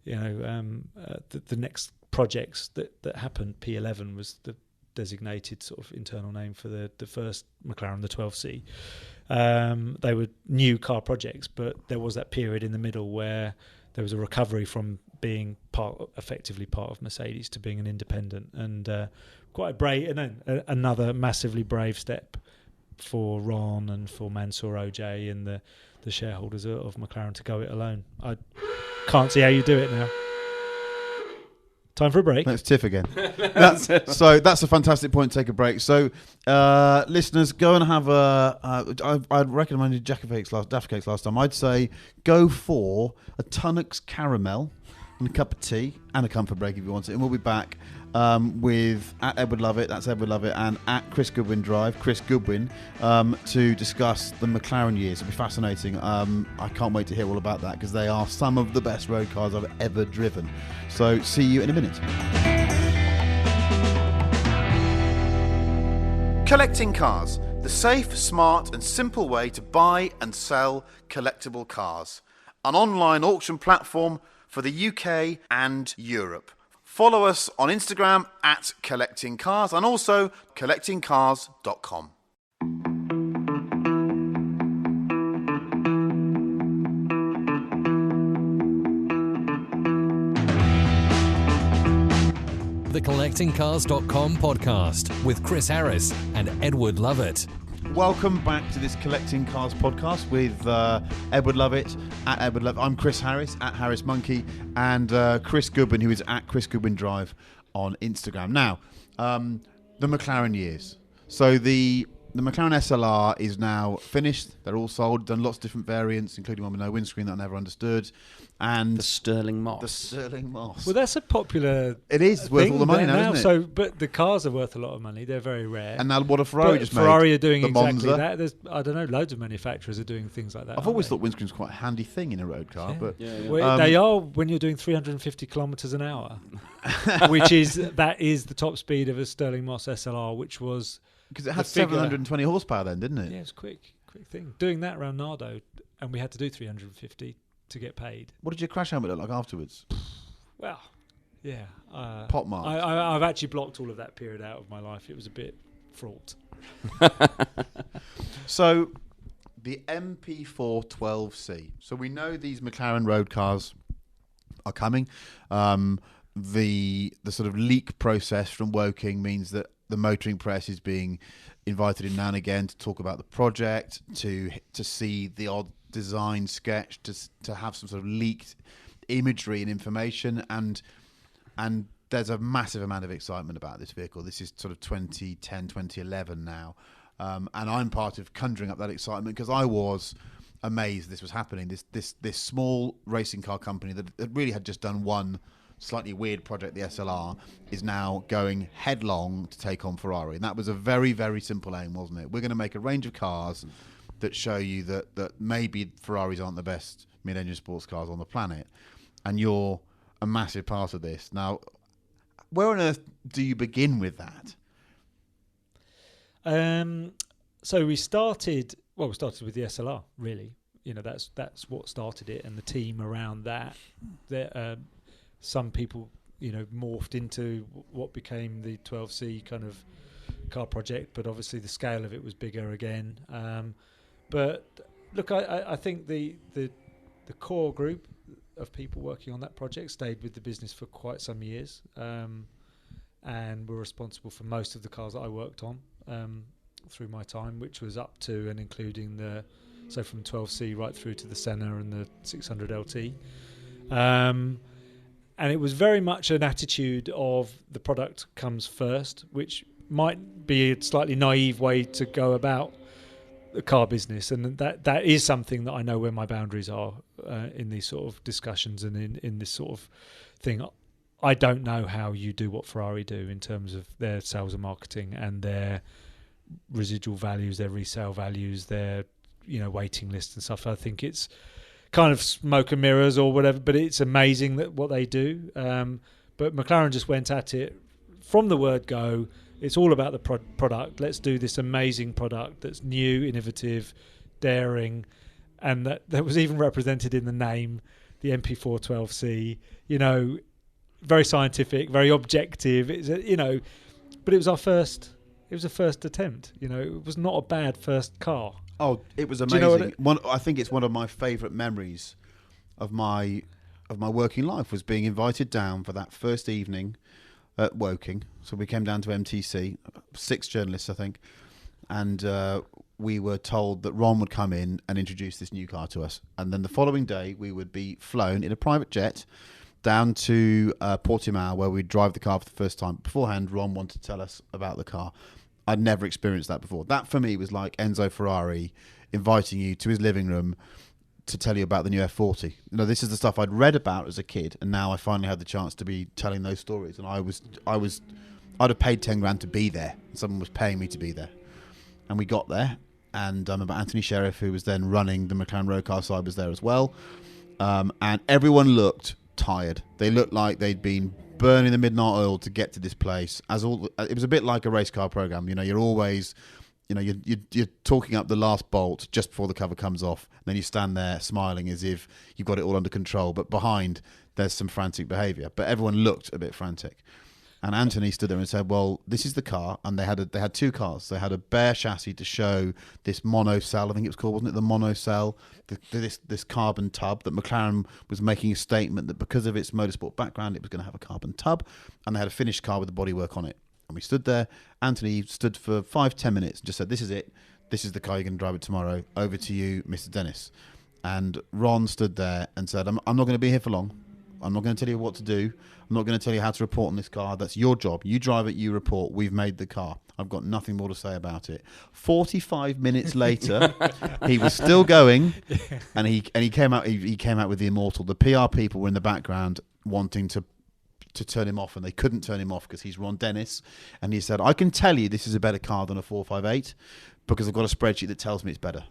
the next projects that happened, P11 was the designated sort of internal name for the first McLaren, the 12C. They were new car projects, but there was that period in the middle where there was a recovery from being effectively part of Mercedes to being an independent, and quite a brave, and then another massively brave step for Ron and for Mansour OJ and the shareholders of McLaren to go it alone. I can't see how you do it now. Time for a break. Let's tiff again. So that's a fantastic point to take a break. So listeners, go and have I'd recommended Daft Cakes last time. I'd say go for a Tunnocks caramel and a cup of tea and a comfort break if you want it. And we'll be back with at Edward Lovett, that's Edward Lovett, and at Chris Goodwin Drive, Chris Goodwin, to discuss the McLaren years. It'll be fascinating. I can't wait to hear all about that, because they are some of the best road cars I've ever driven. So see you in a minute. Collecting Cars, the safe, smart and simple way to buy and sell collectible cars. An online auction platform for the UK and Europe. Follow us on Instagram at Collecting Cars and also collectingcars.com. the CollectingCars.com podcast with Chris Harris and Edward Lovett. Welcome back to this Collecting Cars podcast with Edward Lovett at Edward Lovett. I'm Chris Harris at Harris Monkey, and Chris Goodwin, who is at Chris Goodwin Drive on Instagram. Now, the McLaren years. So the McLaren SLR is now finished. They're all sold. Done lots of different variants, including one with no windscreen that I never understood. And The Sterling Moss. the Sterling Moss. Well, that's a popular. It is worth all the money now, isn't it? So, but the cars are worth a lot of money. They're very rare. And now what a Ferrari But just Ferrari made. are doing the exactly Monza. that. There's, I don't know, loads of manufacturers are doing things like that. I've always thought windscreen's quite a handy thing in a road car, but Well, they are when you're doing 350 kilometres an hour, which is the top speed of a Sterling Moss SLR, which was because it had the figure. 720 horsepower then, didn't it? Yeah, it was quick thing. Doing that around Nardo, and we had to do 350 to get paid. What did your crash helmet look like afterwards? Well, yeah. Pot marks. I've actually blocked all of that period out of my life. It was a bit fraught. So, the MP412C. So we know these McLaren road cars are coming. The sort of leak process from Woking means that the motoring press is being invited in now and again to talk about the project, to see the odd design sketch, to have some sort of leaked imagery and information, and there's a massive amount of excitement about this vehicle. This is sort of 2010, 2011 now, and I'm part of conjuring up that excitement because I was amazed this was happening. This small racing car company that really had just done one slightly weird project, the SLR, is now going headlong to take on Ferrari. And that was a very, very simple aim, wasn't it? We're going to make a range of cars that show you that maybe Ferraris aren't the best mid-engine sports cars on the planet. And you're a massive part of this. Now, where on earth do you begin with that? So we started with the SLR, really. You know, that's what started it, and the team around that. Some people, you know, morphed into what became the 12C kind of car project, but obviously the scale of it was bigger again. But look, I think the core group of people working on that project stayed with the business for quite some years, and were responsible for most of the cars that I worked on through my time, which was up to and including from 12C right through to the Senna and the 600 LT. And it was very much an attitude of the product comes first, which might be a slightly naive way to go about the car business. And that is something that I know where my boundaries are in these sort of discussions and in this sort of thing. I don't know how you do what Ferrari do in terms of their sales and marketing and their residual values, their resale values, their waiting lists and stuff. I think it's kind of smoke and mirrors or whatever, but it's amazing that what they do. But McLaren just went at it from the word go. It's all about the product. Let's do this amazing product that's new, innovative, daring, and that was even represented in the name, the MP412C. Very scientific, very objective. But it was our first. It was a first attempt. It was not a bad first car. Oh, it was amazing. I think it's one of my favourite memories of my working life was being invited down for that first evening at Woking. So we came down to MTC, 6 journalists, I think, and we were told that Ron would come in and introduce this new car to us. And then the following day, we would be flown in a private jet down to Portimao, where we'd drive the car for the first time. Beforehand, Ron wanted to tell us about the car. I'd never experienced that before. That for me was like Enzo Ferrari inviting you to his living room to tell you about the new F40. This is the stuff I'd read about as a kid, and now I finally had the chance to be telling those stories. And I'd have paid 10 grand to be there. Someone was paying me to be there, and we got there. And Anthony Sheriff, who was then running the McLaren road car side, was there as well. And everyone looked tired. They looked like they'd been burning the midnight oil to get to this place. It was a bit like a race car program. You're always, you're talking up the last bolt just before the cover comes off. And then you stand there smiling as if you've got it all under control. But behind, there's some frantic behaviour. But everyone looked a bit frantic. And Anthony stood there and said, well, this is the car. And they had two cars. They had a bare chassis to show this monocell, I think it was called, wasn't it? The monocell, this carbon tub that McLaren was making a statement that because of its motorsport background, it was going to have a carbon tub. And they had a finished car with the bodywork on it. And we stood there. Anthony stood for 5-10 minutes and just said, this is it. This is the car you're going to drive it tomorrow. Over to you, Mr. Dennis. And Ron stood there and said, I'm not going to be here for long. I'm not going to tell you what to do. I'm not going to tell you how to report on this car. That's your job. You drive it, you report. We've made the car. I've got nothing more to say about it. 45 minutes later, he was still going, and he came out. He came out with the immortal. The PR people were in the background wanting to turn him off, and they couldn't turn him off because he's Ron Dennis. And he said, I can tell you this is a better car than a 458 because I've got a spreadsheet that tells me it's better.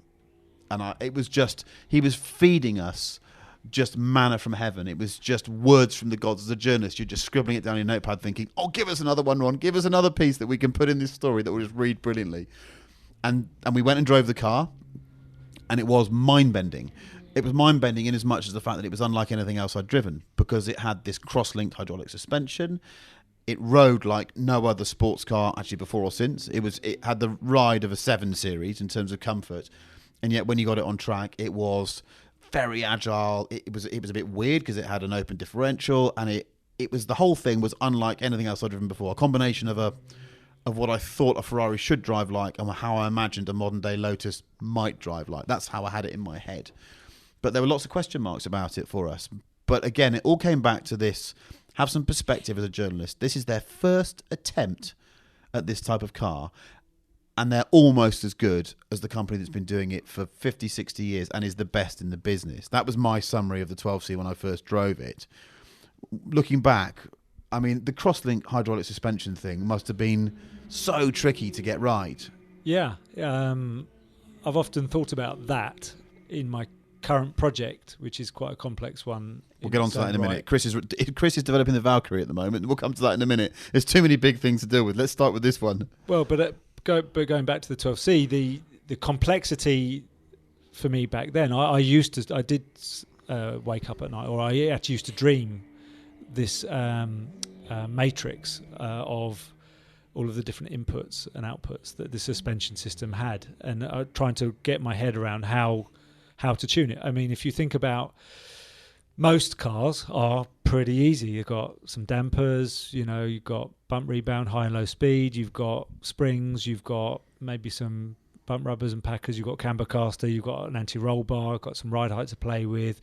And it was just, he was feeding us just manna from heaven. It was just words from the gods. As a journalist, you're just scribbling it down in your notepad thinking, oh, give us another one, Ron. Give us another piece that we can put in this story that will just read brilliantly. And we went and drove the car, and it was mind-bending. It was mind-bending in as much as the fact that it was unlike anything else I'd driven because it had this cross-linked hydraulic suspension. It rode like no other sports car actually before or since. It had the ride of a 7 Series in terms of comfort. And yet when you got it on track, it was very agile. It was a bit weird because it had an open differential, and it was, the whole thing was unlike anything else I'd driven before. A combination of what I thought a Ferrari should drive like and how I imagined a modern day Lotus might drive like. That's how I had it in my head. But there were lots of question marks about it for us. But again, it all came back to this: have some perspective as a journalist. This is their first attempt at this type of car. And they're almost as good as the company that's been doing it for 50, 60 years and is the best in the business. That was my summary of the 12C when I first drove it. Looking back, I mean, the cross-link hydraulic suspension thing must have been so tricky to get right. Yeah. I've often thought about that in my current project, which is quite a complex one. We'll get on to that in a minute. Chris is developing the Valkyrie at the moment. We'll come to that in a minute. There's too many big things to deal with. Let's start with this one. Well, but going back to the 12C, the complexity for me back then, I did wake up at night, or I actually used to dream this matrix of all of the different inputs and outputs that the suspension system had, and trying to get my head around how to tune it. I mean, if you think about, most cars are pretty easy. You've got some dampers, you've got bump rebound, high and low speed, you've got springs, you've got maybe some bump rubbers and packers, you've got camber caster, you've got an anti-roll bar, got some ride height to play with,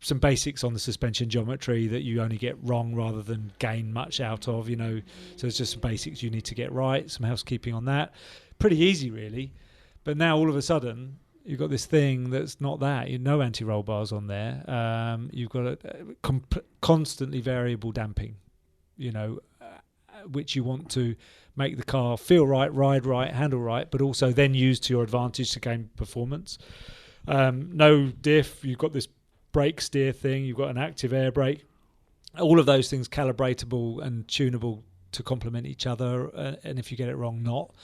some basics on the suspension geometry that you only get wrong rather than gain much out of, so it's just some basics you need to get right, some housekeeping on that. Pretty easy, really. But now all of a sudden, you've got this thing that's not that. No anti-roll bars on there. You've got a constantly variable damping, which you want to make the car feel right, ride right, handle right, but also then use to your advantage to gain performance. No diff. You've got this brake steer thing. You've got an active air brake. All of those things calibratable and tunable to complement each other, and if you get it wrong, not.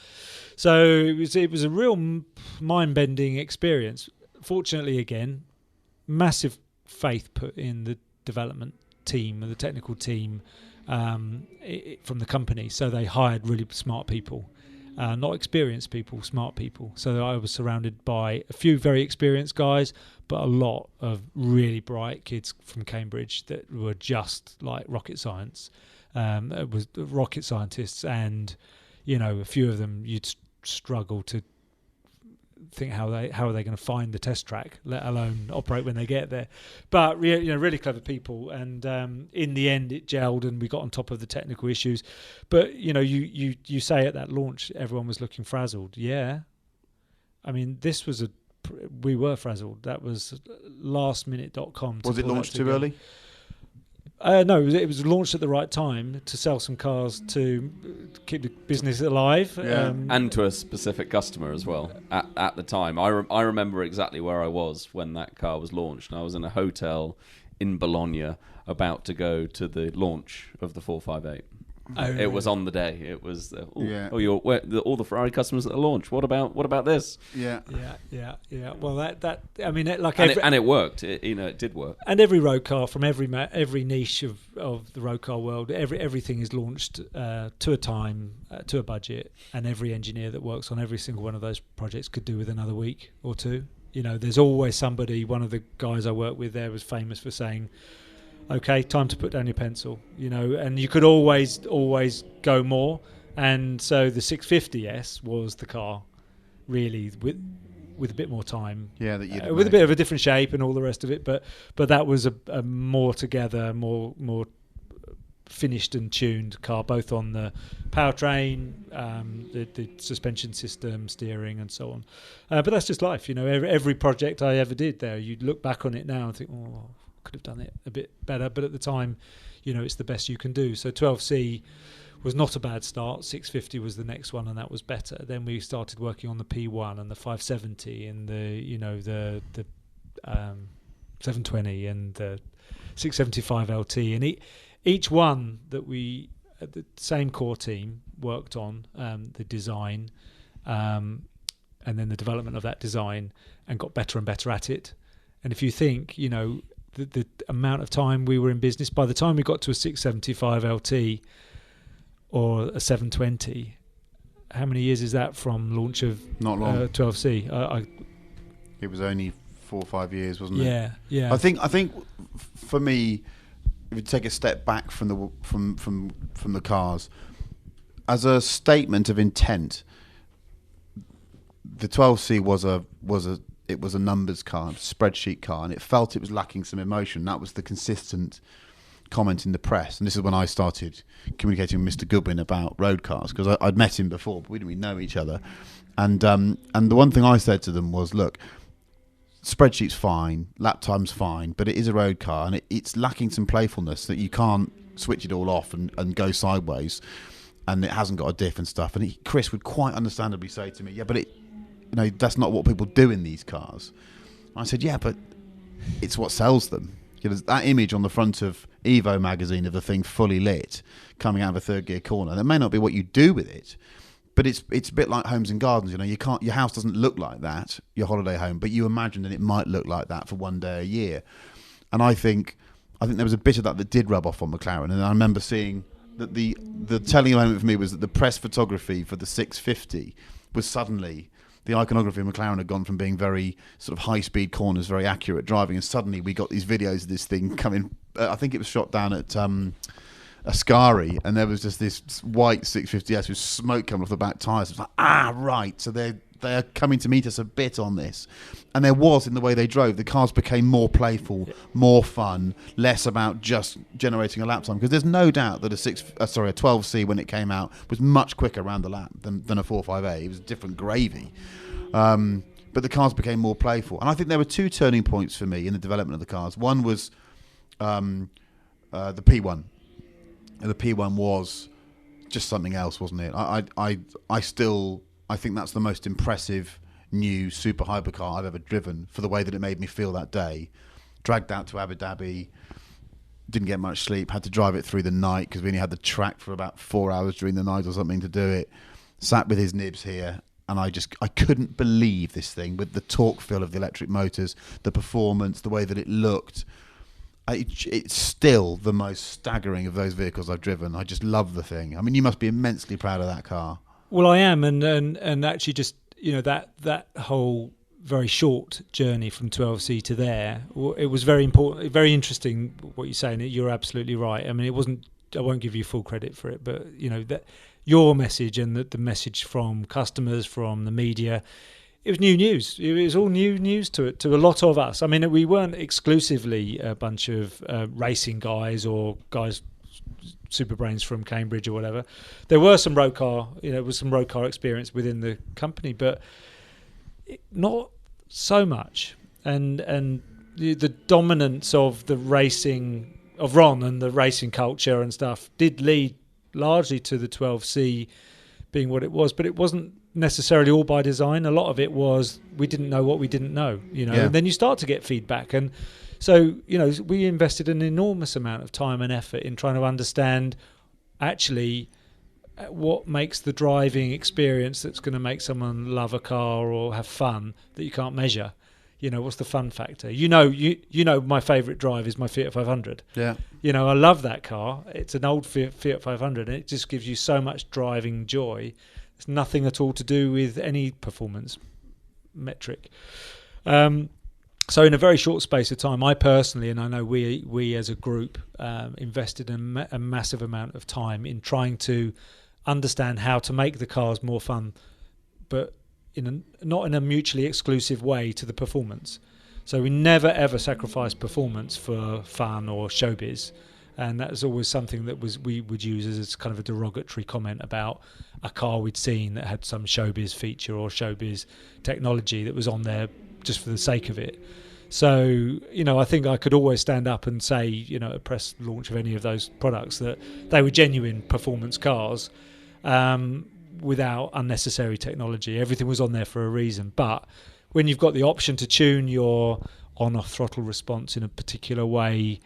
So it was a real mind-bending experience. Fortunately, again, massive faith put in the development team and the technical team from the company. So they hired really smart people, not experienced people, smart people. So I was surrounded by a few very experienced guys, but a lot of really bright kids from Cambridge that were just like rocket science. It was rocket scientists, and a few of them you'd struggle to think how are they going to find the test track, let alone operate when they get there. But really clever people, and in the end it gelled, and we got on top of the technical issues. But you say at that launch everyone was looking frazzled. Yeah, I mean we were frazzled. That was lastminute.com. Was it launched too early? No, it was launched at the right time to sell some cars to keep the business alive. Yeah. And to a specific customer as well. At the time, I remember exactly where I was when that car was launched. And I was in a hotel in Bologna about to go to the launch of the 458. It was on the day. It was Yeah. all the Ferrari customers at the launch. What about this? Yeah. Yeah. Well, that I mean, And it worked. It did work. And every road car from every niche of the road car world, everything is launched to a time, to a budget, and every engineer that works on every single one of those projects could do with another week or two. There's always somebody. One of the guys I worked with there was famous for saying, "Okay, time to put down your pencil." And you could always go more. And so the 650S was the car, really, with a bit more time. Yeah, that with a bit of a different shape and all the rest of it, but that was a more together, more finished and tuned car, both on the powertrain, the suspension system, steering, and so on. But that's just life, Every project I ever did there, you look back on it now and think, oh, I could have done it a bit better. But at the time, it's the best you can do. So 12C was not a bad start. 650 was the next one, and that was better. Then we started working on the P1 and the 570 and the 720 and the 675 LT, and each one that we, the same core team, worked on the design and then the development of that design, and got better and better at it. And if you think, the amount of time we were in business, by the time we got to a 675 LT or a 720, how many years is that from launch of not long 12C? It was only 4 or 5 years, wasn't it? Yeah. I think for me, if you take a step back from the cars, as a statement of intent, the 12C was a numbers car, spreadsheet car, and it felt it was lacking some emotion. That was the consistent comment in the press, and this is when I started communicating with Mr. Goodwin about road cars, because I'd met him before, but we didn't really know each other. And the one thing I said to them was, look, spreadsheet's fine, lap time's fine, but it is a road car, and it's lacking some playfulness, that you can't switch it all off and go sideways, and it hasn't got a diff and stuff. And Chris would quite understandably say to me, yeah, but that's not what people do in these cars. And I said, yeah, but it's what sells them. That image on the front of Evo magazine of the thing fully lit coming out of a third gear corner, that may not be what you do with it, but it's a bit like homes and gardens. Your house doesn't look like that, your holiday home, but you imagine that it might look like that for one day a year. And I think there was a bit of that did rub off on McLaren. And I remember seeing that the telling moment for me was that the press photography for the 650 was suddenly, the iconography of McLaren had gone from being very sort of high-speed corners, very accurate driving, and suddenly we got these videos of this thing coming. I think it was shot down at Ascari, and there was just this white 650S with smoke coming off the back tyres. It was like, right, so they are coming to meet us a bit on this. And there was, in the way they drove, the cars became more playful, more fun, less about just generating a lap time. Because there's no doubt that a 12C, when it came out, was much quicker around the lap than a 45A. It was different gravy. But the cars became more playful. And I think there were two turning points for me in the development of the cars. One was the P1. And the P1 was just something else, wasn't it? I think that's the most impressive new super hypercar I've ever driven, for the way that it made me feel that day. Dragged out to Abu Dhabi, didn't get much sleep, had to drive it through the night because we only had the track for about 4 hours during the night or something to do it. Sat with his nibs here, and I couldn't believe this thing, with the torque feel of the electric motors, the performance, the way that it looked. It's still the most staggering of those vehicles I've driven. I just love the thing. I mean, you must be immensely proud of that car. Well, I am, and actually, just that whole very short journey from 12C to there, it was very important, very interesting. What you're saying, you're absolutely right. I mean, it wasn't. I won't give you full credit for it, but that your message and the message from customers, from the media, it was new news. It was all new news to a lot of us. I mean, we weren't exclusively a bunch of racing guys or guys, super brains from Cambridge or whatever. There were some road car, was some road car experience within the company, but not so much. And the dominance of the racing, of Ron and the racing culture and stuff, did lead largely to the 12C being what it was, but it wasn't necessarily all by design. A lot of it was we didn't know what we didn't know, and then you start to get feedback. And so, we invested an enormous amount of time and effort in trying to understand actually what makes the driving experience that's going to make someone love a car or have fun that you can't measure. What's the fun factor? My favourite drive is my Fiat 500. Yeah. I love that car. It's an old Fiat 500, and it just gives you so much driving joy. It's nothing at all to do with any performance metric. So in a very short space of time, I personally, and I know we as a group, invested a massive amount of time in trying to understand how to make the cars more fun, but not in a mutually exclusive way to the performance. So we never ever sacrificed performance for fun or showbiz, and that was always something that we would use as kind of a derogatory comment about a car we'd seen that had some showbiz feature or showbiz technology that was on there just for the sake of it. So, I think I could always stand up and say, at a press launch of any of those products, that they were genuine performance cars without unnecessary technology. Everything was on there for a reason. But when you've got the option to tune your on-off throttle response in a particular way,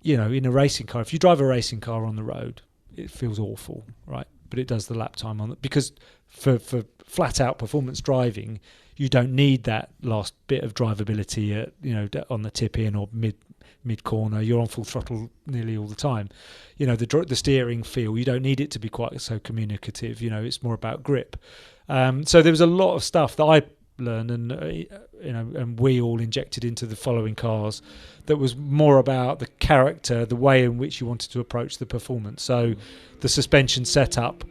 in a racing car, if you drive a racing car on the road, it feels awful, right? But it does the lap time on it, because for flat-out performance driving, you don't need that last bit of drivability at, on the tip-in or mid-corner. You're on full throttle nearly all the time. The steering feel, you don't need it to be quite so communicative. It's more about grip. So there was a lot of stuff that I learned and we all injected into the following cars that was more about the character, the way in which you wanted to approach the performance. So the suspension setup,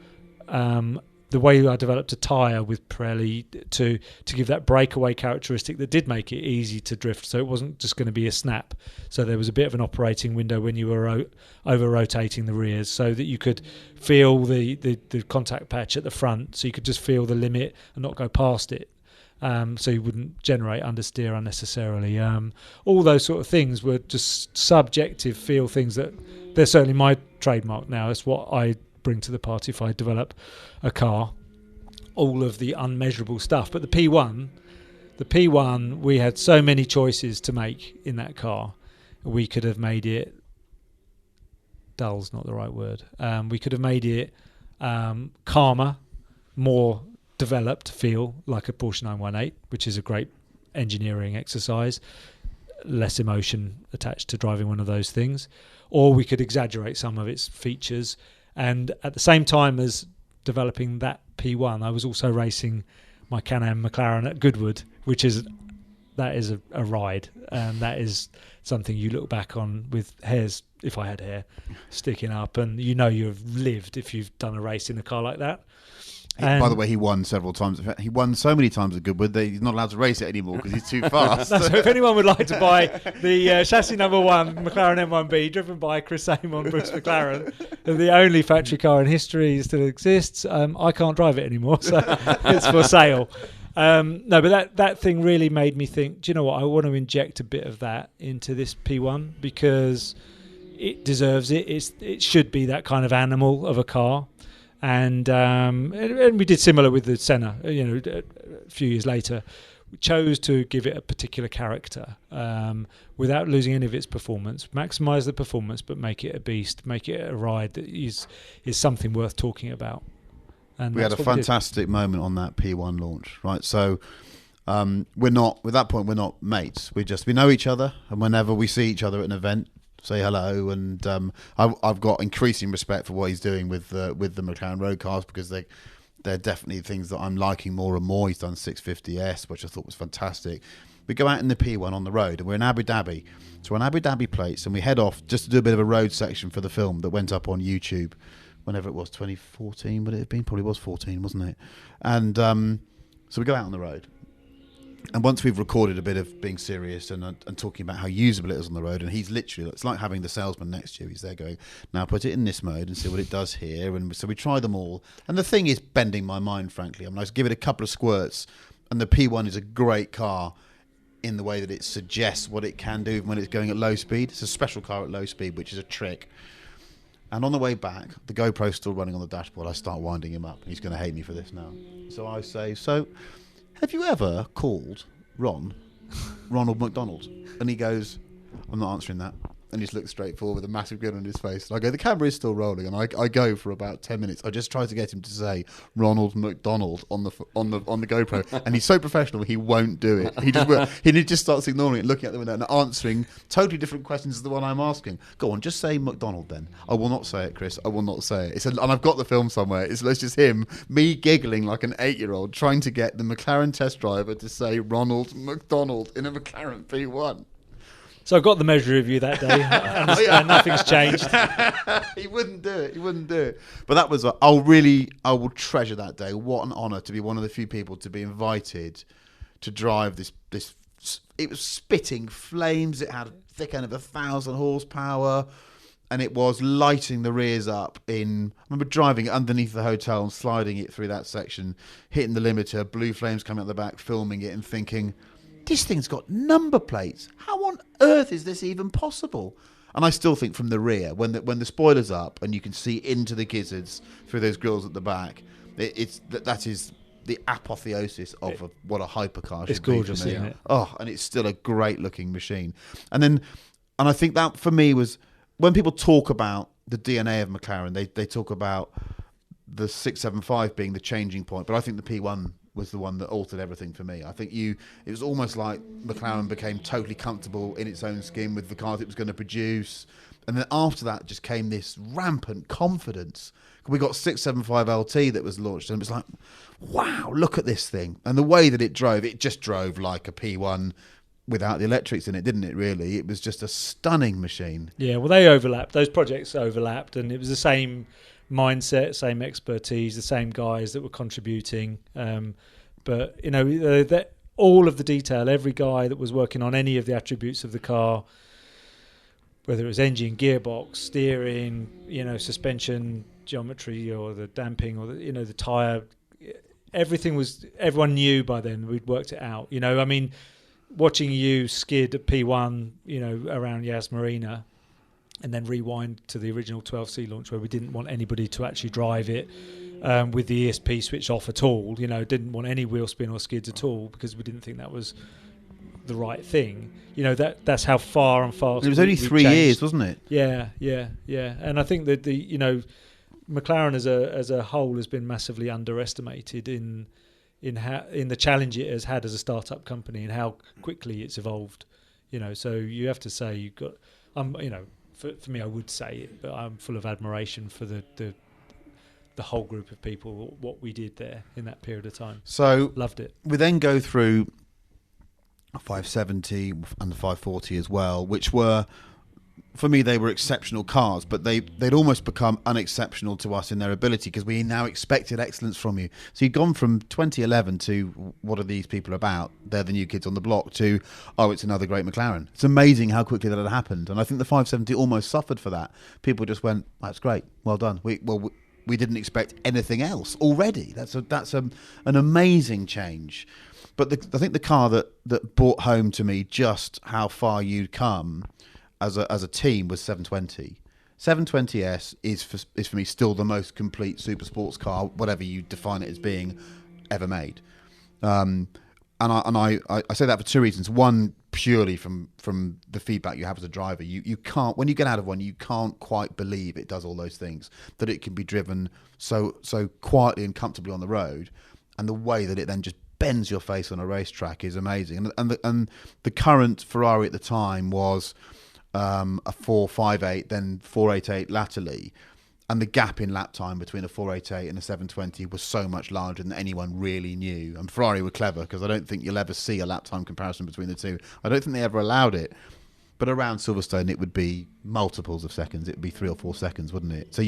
the way I developed a tyre with Pirelli to give that breakaway characteristic that did make it easy to drift, so it wasn't just going to be a snap. So there was a bit of an operating window when you were over-rotating the rears, so that you could feel the contact patch at the front, so you could just feel the limit and not go past it. So you wouldn't generate understeer unnecessarily. All those sort of things were just subjective feel things that they're certainly my trademark now. It's what I bring to the party if I develop a car, all of the unmeasurable stuff. But the P1, we had so many choices to make in that car. We could have made it, dull's not the right word, we could have made it calmer, more developed feel like a Porsche 918, which is a great engineering exercise, less emotion attached to driving one of those things. Or we could exaggerate some of its features. And at the same time as developing that P1, I was also racing my Can-Am Mclaren at Goodwood, that is a ride, and that is something you look back on with hairs, if I had hair, sticking up, and you've lived if you've done a race in a car like that. By the way, he won several times. He won so many times at Goodwood that he's not allowed to race it anymore because he's too fast. So if anyone would like to buy the chassis number 1 McLaren M1B driven by Chris Simon, Bruce McLaren, the only factory car in history still exists, I can't drive it anymore, so it's for sale. No, but that thing really made me think, do you know what, I want to inject a bit of that into this P1 because it deserves it. It should be that kind of animal of a car. And we did similar with the Senna, a few years later. We chose to give it a particular character without losing any of its performance, maximise the performance, but make it a beast, make it a ride that is something worth talking about. And we had a fantastic moment on that P1 launch, right? So we're not, at that point, we're not mates. We know each other, and whenever we see each other at an event, say hello, and I've got increasing respect for what he's doing with the McLaren road cars because they're definitely things that I'm liking more and more. He's done 650S, which I thought was fantastic. We go out in the P1 on the road, and we're in Abu Dhabi. So we're on Abu Dhabi plates, and we head off just to do a bit of a road section for the film that went up on YouTube whenever it was, 2014, would it have been? Probably was 14, wasn't it? And so we go out on the road. And once we've recorded a bit of being serious and talking about how usable it is on the road, and he's literally, it's like having the salesman next to you. He's there going, now put it in this mode and see what it does here. And so we try them all. And the thing is bending my mind, frankly. I mean, I give it a couple of squirts, and the P1 is a great car in the way that it suggests what it can do when it's going at low speed. It's a special car at low speed, which is a trick. And on the way back, the GoPro's still running on the dashboard. I start winding him up. He's going to hate me for this now. So I say, have you ever called Ronald McDonald? And he goes, I'm not answering that. and just looks straight forward with a massive grin on his face. And I go, the camera is still rolling, and I go for about 10 minutes. I just try to get him to say Ronald McDonald on the GoPro, and he's so professional he won't do it. He just starts ignoring it, looking out the window and answering totally different questions as the one I'm asking. Go on, just say McDonald then. I will not say it, Chris. I will not say it. And I've got the film somewhere. It's just him, me giggling like an 8-year-old, trying to get the McLaren test driver to say Ronald McDonald in a McLaren P1. So I got the measure of you that day. And nothing's changed. He wouldn't do it. But that was, I will treasure that day. What an honour to be one of the few people to be invited to drive this. It was spitting flames. It had a thick end of 1,000 horsepower. And it was lighting the rears up I remember driving it underneath the hotel and sliding it through that section, hitting the limiter, blue flames coming out the back, filming it and thinking, this thing's got number plates. How on earth is this even possible? And I still think from the rear, when the spoiler's up and you can see into the gizzards through those grills at the back, that is the apotheosis of what a hypercar should it's gorgeous, be for me. isn't it? Oh, and it's still a great looking machine. And I think that for me was, when people talk about the DNA of McLaren, they talk about the 675 being the changing point, but I think the P1 was the one that altered everything for me. I think it was almost like McLaren became totally comfortable in its own skin with the cars it was going to produce. And then after that just came this rampant confidence. We got 675 LT that was launched, and it was like, wow, look at this thing. And the way that it just drove like a P1 without the electrics in it, didn't it, really? It was just a stunning machine. Yeah, well, they overlapped. Those projects overlapped, and it was the same mindset, same expertise, the same guys that were contributing. But, all of the detail, every guy that was working on any of the attributes of the car, whether it was engine, gearbox, steering, suspension, geometry, or the damping, or the tyre, everyone knew by then. We'd worked it out. Watching you skid at P1, around Yas Marina, and then rewind to the original 12C launch where we didn't want anybody to actually drive it with the ESP switch off at all. Didn't want any wheel spin or skids at all because we didn't think that was the right thing. That's how far and fast. It was only 3 years, wasn't it? Yeah. And I think that McLaren as a whole has been massively underestimated in the challenge it has had as a startup company and how quickly it's evolved. So you have to say you've got. For me, I would say it, but I'm full of admiration for the whole group of people, what we did there in that period of time. So loved it. We then go through a 570 and the 540 as well, which were, for me, they were exceptional cars, but they'd almost become unexceptional to us in their ability because we now expected excellence from you. So you'd gone from 2011 to what are these people about? They're the new kids on the block to, oh, it's another great McLaren. It's amazing how quickly that had happened. And I think the 570 almost suffered for that. People just went, that's great. Well done. We didn't expect anything else already. That's an amazing change. But I think the car that brought home to me just how far you'd come as a team was 720. 720S is for me still the most complete super sports car, whatever you define it as being, ever made. And I say that for two reasons. One, purely from the feedback you have as a driver. You can't, when you get out of one, you can't quite believe it does all those things, that it can be driven so quietly and comfortably on the road, and the way that it then just bends your face on a racetrack is amazing. And the current Ferrari at the time was a 458, then 488 latterly, and the gap in lap time between a 488 and a 720 was so much larger than anyone really knew. And Ferrari were clever because I don't think you'll ever see a lap time comparison between the two. I don't think they ever allowed it. But around Silverstone, it would be multiples of seconds. It would be 3 or 4 seconds, wouldn't it? So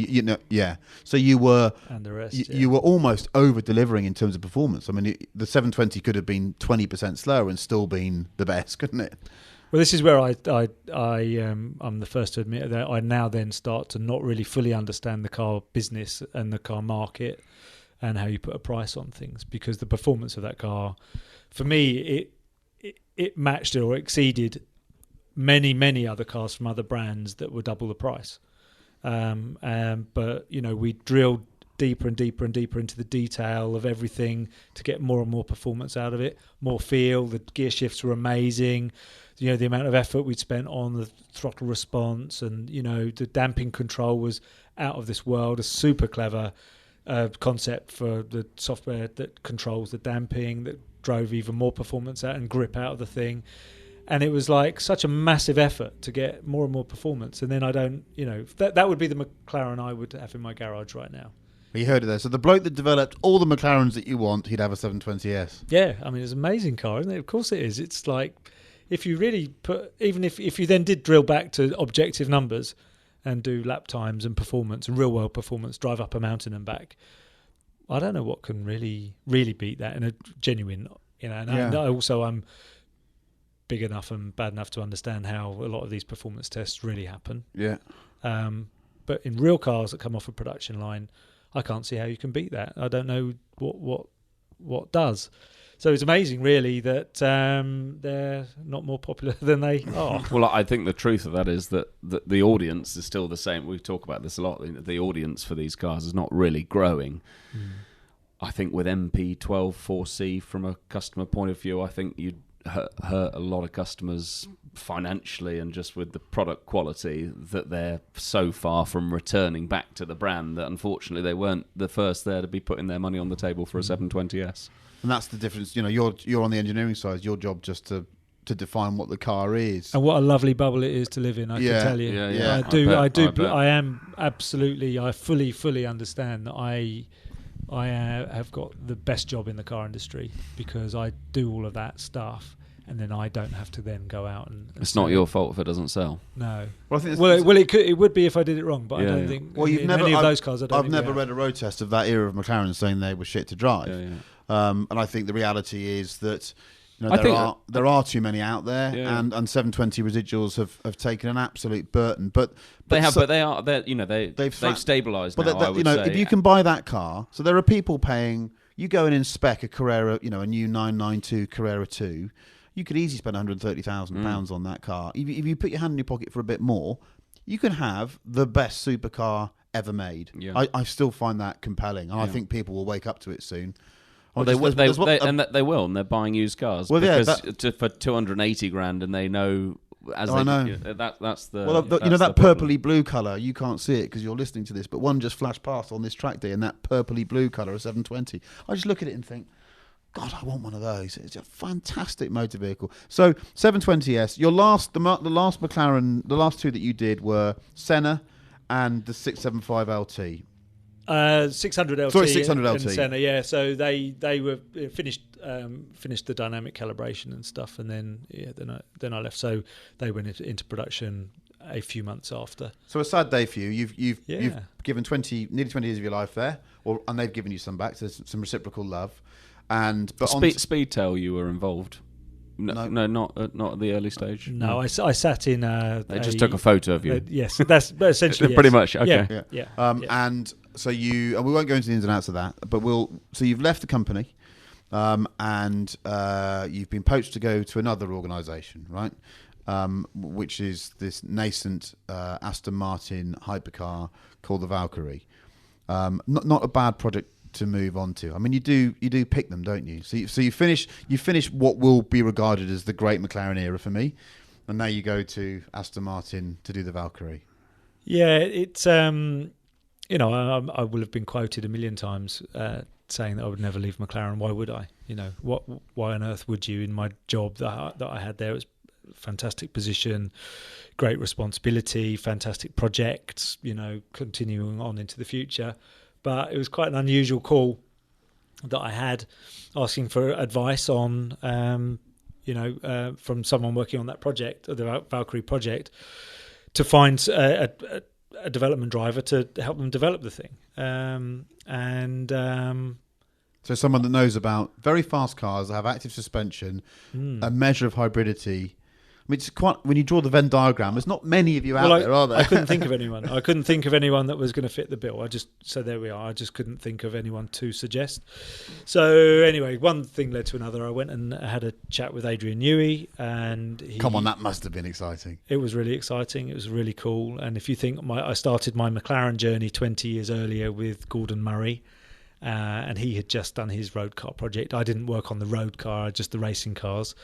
So you were and the rest, you were almost over delivering in terms of performance. I mean, the 720 could have been 20% slower and still been the best, couldn't it? Well, this is where I'm the first to admit that I now then start to not really fully understand the car business and the car market and how you put a price on things, because the performance of that car, for me, it matched or exceeded many other cars from other brands that were double the price. But we drilled deeper and deeper and deeper into the detail of everything to get more and more performance out of it, more feel. The gear shifts were amazing. You know, the amount of effort we'd spent on the throttle response, and, you know, the damping control was out of this world. A super clever concept for the software that controls the damping, that drove even more performance out and grip out of the thing. And it was like such a massive effort to get more and more performance. And then I don't, you know, that would be the McLaren I would have in my garage right now. You heard it there. So the bloke that developed all the McLarens that you want, he'd have a 720S. Yeah, I mean, it's an amazing car, isn't it? Of course it is. It's like, if you really put, even if you then did drill back to objective numbers and do lap times and performance and real world performance, drive up a mountain and back, I don't know what can really beat that in a genuine, you know. And I'm big enough and bad enough to understand how a lot of these performance tests really happen. Yeah. But in real cars that come off a production line, I can't see how you can beat that. I don't know what does. So it's amazing, really, that they're not more popular than they are. Well, I think the truth of that is that the audience is still the same. We talk about this a lot. The audience for these cars is not really growing. I think with MP12 4C, from a customer point of view, I think you'd hurt a lot of customers financially and just with the product quality, that they're so far from returning back to the brand that unfortunately they weren't the first there to be putting their money on the table for a 720S. And that's the difference. You know, you're on the engineering side. It's your job just to define what the car is. And what a lovely bubble it is to live in, I can tell you. Yeah. I fully understand that I have got the best job in the car industry because I do all of that stuff, and then I don't have to then go out and it's not your fault if it doesn't sell. No. Well, I think it would be if I did it wrong, but I don't think. Well, any of those cars. I've never read a road test of that era of McLaren saying they were shit to drive. And I think the reality is that, you know, there are too many out there, and 720 residuals have taken an absolute burden. But they've stabilised now. But you know, if you can buy that car, so there are people paying. You go in and spec a Carrera, you know, a new 992 Carrera 2. You could easily spend £130,000 on that car. If you put your hand in your pocket for a bit more, you can have the best supercar ever made. Yeah. I still find that compelling, and I think people will wake up to it soon. Well, they will, and they're buying used cars for 280 grand, and they know that's the. Well, that purpley blue colour, you can't see it because you're listening to this, but one just flashed past on this track day, and that purpley blue colour, a 720. I just look at it and think, God, I want one of those. It's a fantastic motor vehicle. So 720S, the last McLaren, the last two that you did were Senna and the 675 LT. 600 LT. Sorry, 600 LT. And Senna, yeah. So they were finished the dynamic calibration and stuff, and then I left. So they went into production a few months after. So a sad day for you. You've given nearly 20 years of your life there, and they've given you some back. So there's some reciprocal love. Speedtail, you were involved. No, not at the early stage. No, I sat in. They just took a photo of you. Yes, that's essentially pretty much. Okay. Yeah. And so and we won't go into the ins and outs of that, but so you've left the company, and you've been poached to go to another organisation, right? Which is this nascent Aston Martin hypercar called the Valkyrie. Not a bad project to move on to. I mean, you do pick them, don't you? So you finish what will be regarded as the great McLaren era for me, and now you go to Aston Martin to do the Valkyrie. Yeah, it's I will have been quoted a million times saying that I would never leave McLaren. Why would I? You know, why on earth would you? In my job that I had there, it was a fantastic position, great responsibility, fantastic projects. You know, continuing on into the future. But it was quite an unusual call that I had, asking for advice on, from someone working on that project, the Valkyrie project, to find a development driver to help them develop the thing. So someone that knows about very fast cars that have active suspension, a measure of hybridity, mean, it's quite, when you draw the Venn diagram, there's not many of you out there, are there? I couldn't think of anyone. I couldn't think of anyone that was going to fit the bill. So there we are. I just couldn't think of anyone to suggest. So anyway, one thing led to another. I went and had a chat with Adrian Newey, and Come on, that must have been exciting. It was really exciting. It was really cool. And if you think I started my McLaren journey 20 years earlier with Gordon Murray, and he had just done his road car project. I didn't work on the road car, just the racing cars.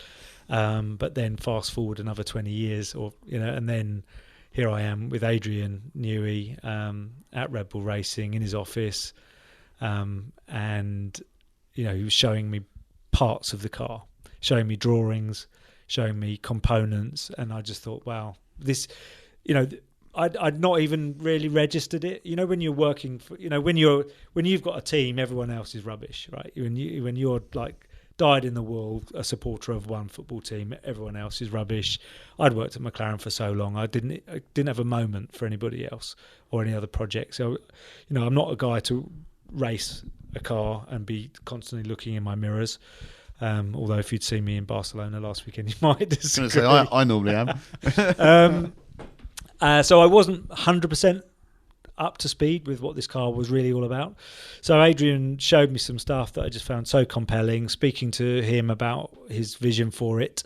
But then fast forward another 20 years, and then here I am with Adrian Newey at Red Bull Racing in his office, and he was showing me parts of the car, showing me drawings, showing me components, and I just thought, wow, this, I'd not even really registered it. When you're working for, when you've got a team, everyone else is rubbish, right? When you're like dyed in the wool, a supporter of one football team, everyone else is rubbish. I'd worked at McLaren for so long, I didn't have a moment for anybody else or any other project. So, I'm not a guy to race a car and be constantly looking in my mirrors. Although if you'd seen me in Barcelona last weekend, you might disagree. I normally am. So I wasn't 100% up to speed with what this car was really all about. So Adrian showed me some stuff that I just found so compelling. Speaking to him about his vision for it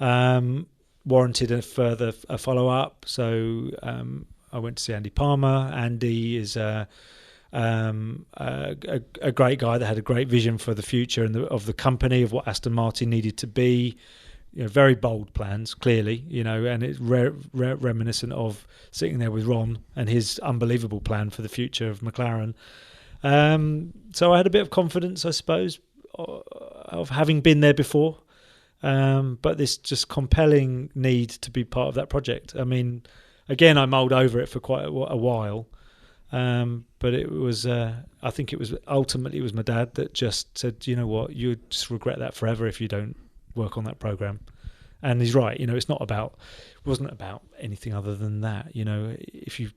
warranted a follow-up. So I went to see Andy Palmer. Andy is a great guy that had a great vision for the future and of the company, of what Aston Martin needed to be. Very bold plans, clearly, and it's reminiscent of sitting there with Ron and his unbelievable plan for the future of McLaren. So I had a bit of confidence, I suppose, of having been there before, but this just compelling need to be part of that project. I mean, again, I mulled over it for quite a while, but it was, I think it was ultimately my dad that just said, you know what, you just regret that forever if you don't work on that program. And he's right, it wasn't about anything other than that. If you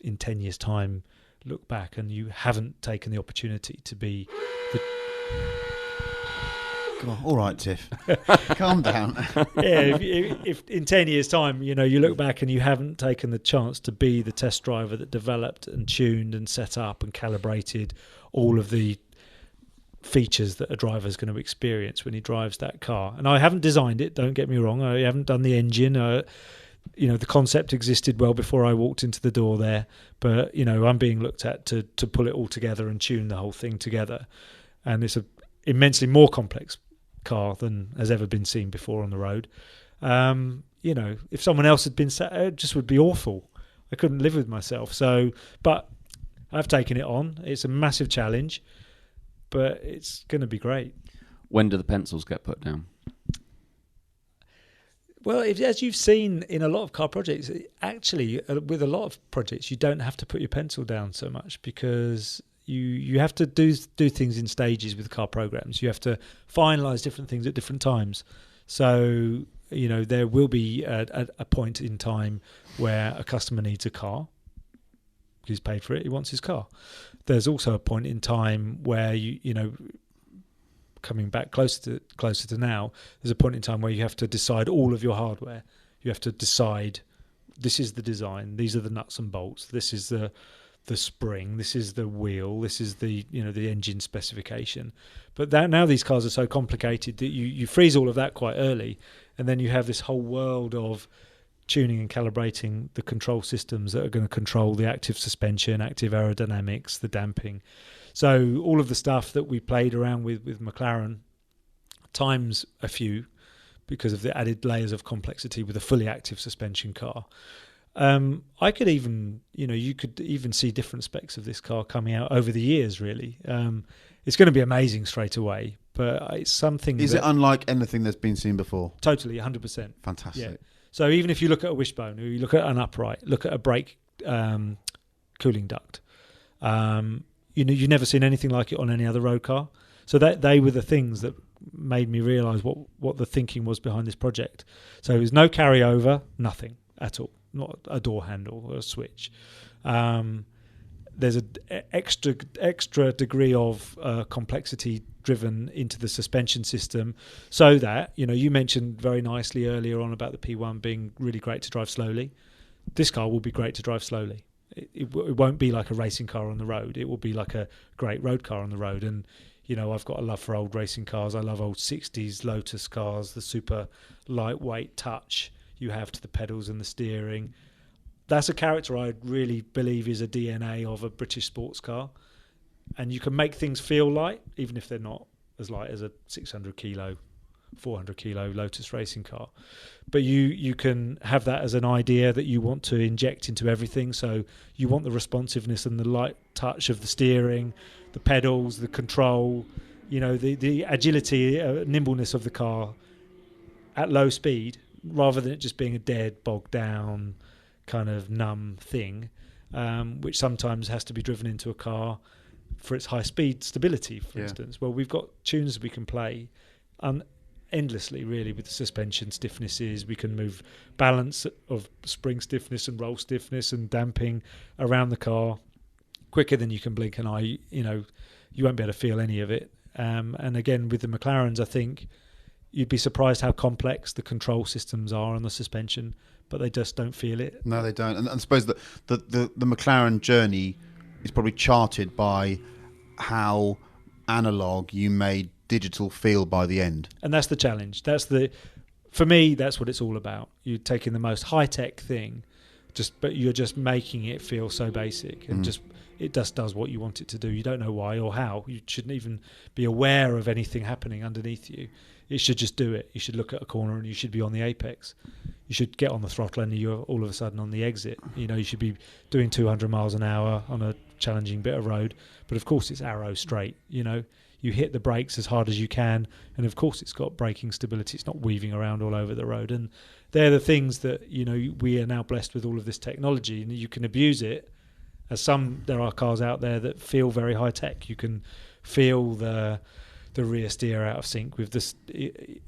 in 10 years time look back and you haven't taken the opportunity to be the Come on, all right, Tiff, calm down. Yeah, if in 10 years time you look back and you haven't taken the chance to be the test driver that developed and tuned and set up and calibrated all of the features that a driver is going to experience when he drives that car. And I haven't designed it, don't get me wrong. I haven't done the engine. The concept existed well before I walked into the door there. But, I'm being looked at to pull it all together and tune the whole thing together. And it's an immensely more complex car than has ever been seen before on the road. If someone else had been sat, it just would be awful. I couldn't live with myself. So, but I've taken it on. It's a massive challenge. But it's going to be great. When do the pencils get put down? Well, as you've seen in a lot of car projects, actually, with a lot of projects, you don't have to put your pencil down so much because you have to do things in stages with car programs. You have to finalise different things at different times. So, there will be a point in time where a customer needs a car. He's paid for it. He wants his car. There's also a point in time where coming back closer to now, there's a point in time where you have to decide all of your hardware. You have to decide, this is the design, these are the nuts and bolts, this is the spring, this is the wheel, this is the the engine specification. But now these cars are so complicated that you freeze all of that quite early, and then you have this whole world of tuning and calibrating the control systems that are going to control the active suspension, active aerodynamics, the damping. So all of the stuff that we played around with McLaren times a few because of the added layers of complexity with a fully active suspension car. I could even, you could even see different specs of this car coming out over the years, really. It's going to be amazing straight away, but it's something... Is it unlike anything that's been seen before? Totally, 100%. Fantastic. Yeah. So even if you look at a wishbone, or you look at an upright, look at a brake cooling duct, you've never seen anything like it on any other road car. So they were the things that made me realise what the thinking was behind this project. So there was no carryover, nothing at all, not a door handle or a switch. there's an extra degree of complexity driven into the suspension system, so that, you know, you mentioned very nicely earlier on about the P1 being really great to drive slowly. This car will be great to drive slowly. It won't be like a racing car on the road. It will be like a great road car on the road. And, you know, I've got a love for old racing cars. I love old 60s Lotus cars, the super lightweight touch you have to the pedals and the steering. That's a character I really believe is a DNA of a British sports car. And you can make things feel light, even if they're not as light as a 600 kilo, 400 kilo Lotus racing car. But you can have that as an idea that you want to inject into everything. So you want the responsiveness and the light touch of the steering, the pedals, the control, you know, the agility, nimbleness of the car at low speed, rather than it just being a dead, bogged down, kind of numb thing, which sometimes has to be driven into a car for its high speed stability, for instance. Well, we've got tunes we can play endlessly, really, with the suspension stiffnesses. We can move balance of spring stiffness and roll stiffness and damping around the car quicker than you can blink an eye. You know, you won't be able to feel any of it. And again, with the McLarens, I think you'd be surprised how complex the control systems are on the suspension, but they just don't feel it. No, they don't. And I suppose that the McLaren journey is probably charted by how analog you made digital feel by the end. And that's the challenge. For me, that's what it's all about. You're taking the most high-tech thing, but you're just making it feel so basic, and it just does what you want it to do. You don't know why or how. You shouldn't even be aware of anything happening underneath you. It should just do it. You should look at a corner and you should be on the apex. You should get on the throttle and you're all of a sudden on the exit. You know, you should be doing 200 miles an hour on a challenging bit of road. But of course it's arrow straight, you know. You hit the brakes as hard as you can, and of course it's got braking stability. It's not weaving around all over the road. And they're the things that, you know, we are now blessed with all of this technology, and you can abuse it. There are cars out there that feel very high tech. You can feel the rear steer out of sync with the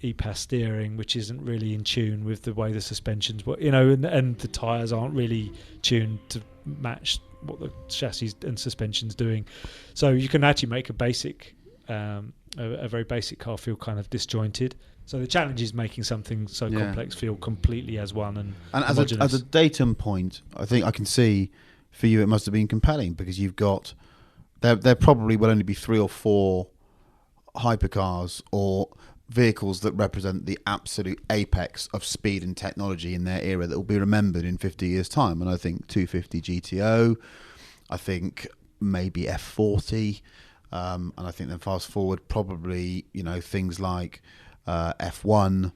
EPAS steering, which isn't really in tune with the way the suspensions work, you know, and the tyres aren't really tuned to match what the chassis and suspension's doing. So you can actually make a very basic car feel kind of disjointed. So the challenge is making something so complex feel completely as one and as a datum point, I think I can see for you it must have been compelling, because you've got there probably will only be 3 or 4 hypercars or vehicles that represent the absolute apex of speed and technology in their era that will be remembered in 50 years' time. And I think 250 GTO, I think maybe F40, and I think then fast forward probably, you know, things like F1.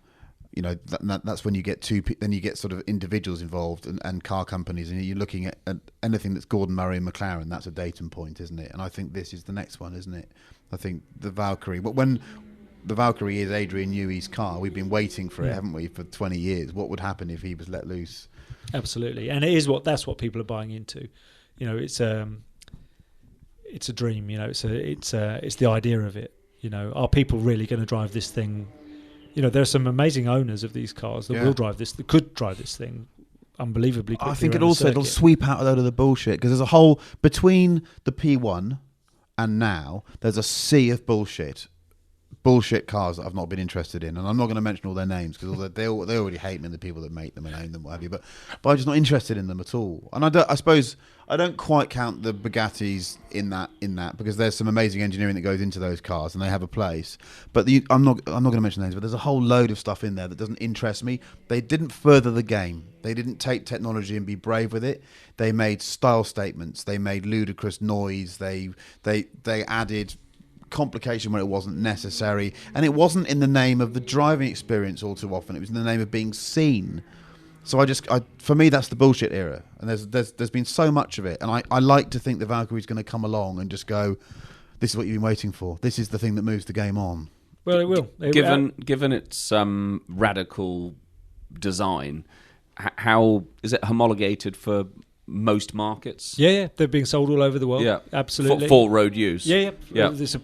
You know, that's when you get then you get sort of individuals involved and car companies, and you're looking at anything that's Gordon Murray and McLaren. That's a datum point, isn't it? And I think this is the next one, isn't it? I think the Valkyrie. But when the Valkyrie is Adrian Newey's car, we've been waiting for it, haven't we, for 20 years? What would happen if he was let loose? Absolutely, and that's what people are buying into. You know, it's a dream. You know, it's the idea of it. You know, are people really going to drive this thing? You know, there are some amazing owners of these cars that will drive this, that could drive this thing unbelievably quickly. I think it'll sweep out a load of the bullshit, because there's a whole, between the P1 and now, there's a sea of bullshit cars that I've not been interested in, and I'm not going to mention all their names because they already hate me, and the people that make them and own them, what have you. But I'm just not interested in them at all. And I suppose I don't quite count the Bugattis in that because there's some amazing engineering that goes into those cars and they have a place. But I'm not going to mention names, but there's a whole load of stuff in there that doesn't interest me. They didn't further the game. They didn't take technology and be brave with it. They made style statements. They made ludicrous noise. They added complication where it wasn't necessary, and it wasn't in the name of the driving experience all too often. It was in the name of being seen. So for me, that's the bullshit era, and there's been so much of it, and I like to think the Valkyrie's going to come along and just go, this is what you've been waiting for. This is the thing that moves the game on. Well, it will. Given its radical design, how is it homologated for most markets? Yeah, they're being sold all over the world. Yeah, absolutely. For road use. Yeah. It's a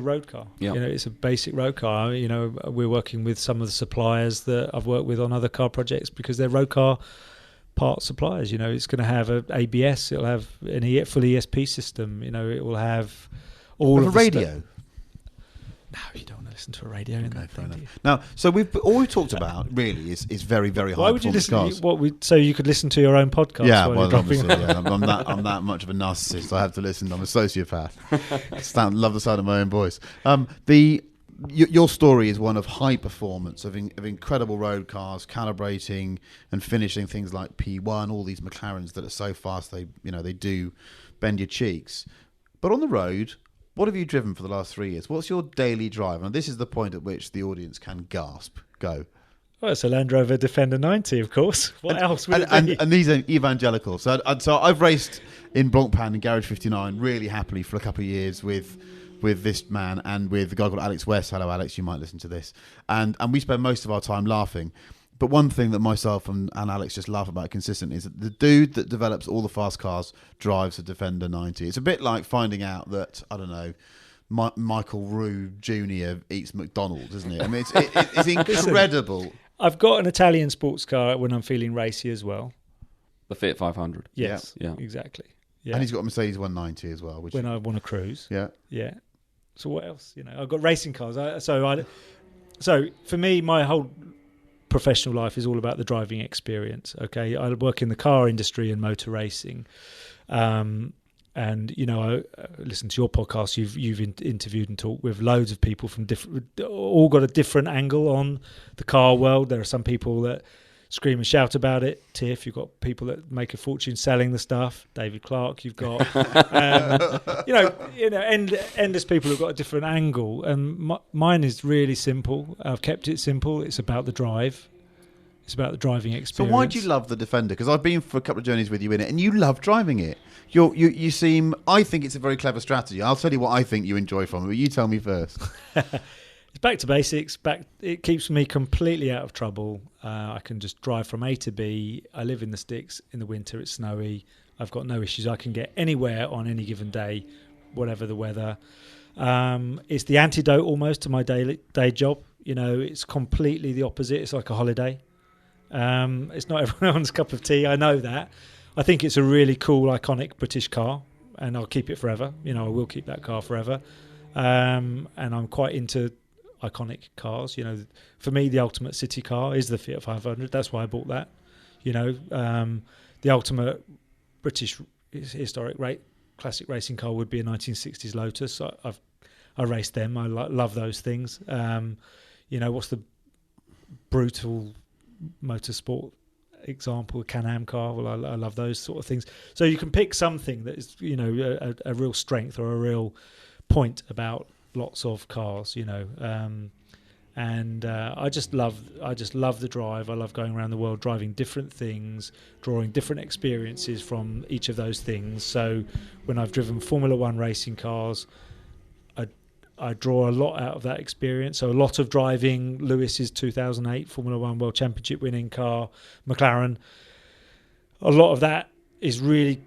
road car. Yeah. You know, it's a basic road car. You know, we're working with some of the suppliers that I've worked with on other car projects because their road car part suppliers. It's going to have a ABS. It'll have an full ESP system. It will have all of a radio. No, you don't want to listen to a radio in that thing. Now, so all we've talked about really is very, very high. Why would you performance listen? cars. So you could listen to your own podcast. Yeah, while well, you're driving obviously, yeah. I'm that much of a narcissist. I have to listen. I'm a sociopath. Love the sound of my own voice. Your story is one of high performance, of incredible road cars, calibrating and finishing things like P1, all these McLarens that are so fast they do bend your cheeks. But on the road, what have you driven for the last 3 years? What's your daily drive? And this is the point at which the audience can gasp. Go. Well, it's a Land Rover Defender 90, of course. What else would it be? And these are evangelical. So I've raced in Blancpain and Garage 59 really happily for a couple of years with this man and with the guy called Alex West. Hello, Alex. You might listen to this. And we spend most of our time laughing. But one thing that myself and Alex just laugh about consistently is that the dude that develops all the fast cars drives a Defender 90. It's a bit like finding out that, I don't know, Michael Roux Jr. eats McDonald's, isn't it? I mean, it's incredible. I've got an Italian sports car when I'm feeling racy as well. The Fiat 500. Yes, yeah. Exactly. Yeah. And he's got a Mercedes 190 as well. When I want to cruise. Yeah. Yeah. So what else? I've got racing cars. So for me, my whole professional life is all about the driving experience. Okay, I work in the car industry and motor racing, and I listen to your podcast. You've interviewed and talked with loads of people from all got a different angle on the car world. There are some people that scream and shout about it. Tiff, you've got people that make a fortune selling the stuff. David Clark, you've got endless people who've got a different angle, and mine is really simple. I've kept it simple. It's about the drive. It's about the driving experience. So why do you love the Defender? Because I've been for a couple of journeys with you in it, and you love driving it. You seem. I think it's a very clever strategy. I'll tell you what I think you enjoy from it, but you tell me first. It's back to basics. It keeps me completely out of trouble. I can just drive from A to B. I live in the sticks. In the winter, it's snowy. I've got no issues. I can get anywhere on any given day, whatever the weather. It's the antidote almost to my day job. It's completely the opposite. It's like a holiday. It's not everyone's cup of tea. I know that. I think it's a really cool, iconic British car, and I'll keep it forever. I will keep that car forever. And I'm quite into iconic cars. For me, the ultimate city car is the Fiat 500. That's why I bought that. The ultimate British historic classic racing car would be a 1960s Lotus. I raced them. I love those things. What's the brutal motorsport example? A Can-Am car. Well, I love those sort of things. So you can pick something that is a real strength or a real point about lots of cars, and I just love the drive. I love going around the world driving different things, drawing different experiences from each of those things. So when I've driven Formula One racing cars, I draw a lot out of that experience. So a lot of driving Lewis's 2008 Formula One World Championship winning car, McLaren. A lot of that is really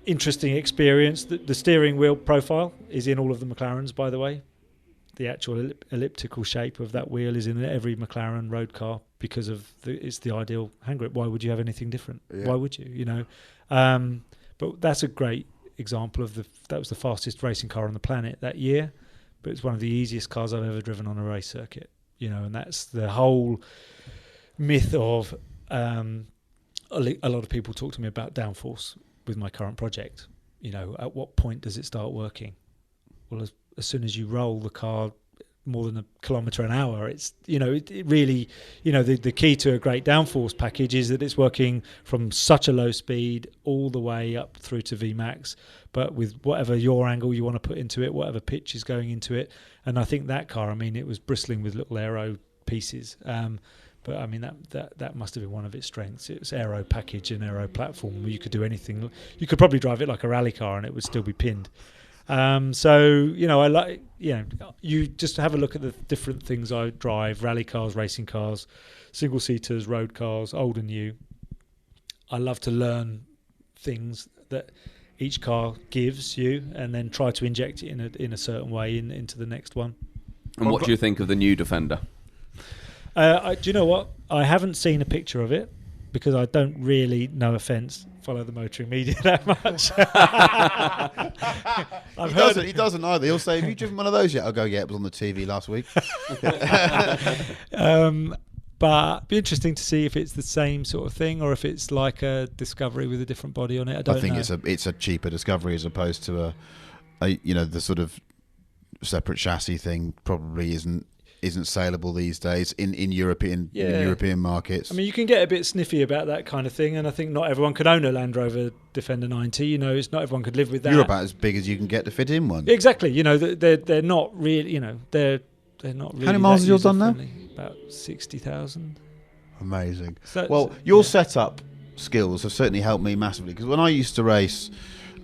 interesting experience. The steering wheel profile is in all of the McLarens, by the way. The actual elliptical shape of that wheel is in every McLaren road car because it's the ideal hand grip. Why would you have anything different? Yeah. Why would you? But that's a great example of that was the fastest racing car on the planet that year. But it's one of the easiest cars I've ever driven on a race circuit. And that's the whole myth of a lot of people talk to me about downforce with my current project. At what point does it start working? Well, as soon as you roll the car more than a kilometre an hour, it's it really the key to a great downforce package is that it's working from such a low speed all the way up through to Vmax, but with whatever yaw angle you want to put into it, whatever pitch is going into it. And I think that car, it was bristling with little aero pieces. But that must have been one of its strengths. It was aero package and aero platform where you could do anything. You could probably drive it like a rally car and it would still be pinned. I like, you just have a look at the different things I drive: rally cars, racing cars, single seaters, road cars, old and new. I love to learn things that each car gives you and then try to inject it in a certain way into the next one. And what do you think of the new Defender? Do you know what? I haven't seen a picture of it. because I don't really, no offence, follow the motoring media that much. He doesn't either. He'll say, "Have you driven one of those yet?" I'll go, "Yeah, it was on the TV last week." But it'd be interesting to see if it's the same sort of thing or if it's like a Discovery with a different body on it. I think know. it's a cheaper Discovery as opposed to the sort of separate chassis thing probably isn't saleable these days in European markets. I mean, you can get a bit sniffy about that kind of thing, and I think not everyone can own a Land Rover Defender 90. It's not everyone could live with that. You're about as big as you can get to fit in one. Exactly. They're not really. They're not really. How many miles has yours done now? About 60,000. Amazing. Your setup skills have certainly helped me massively, because when I used to race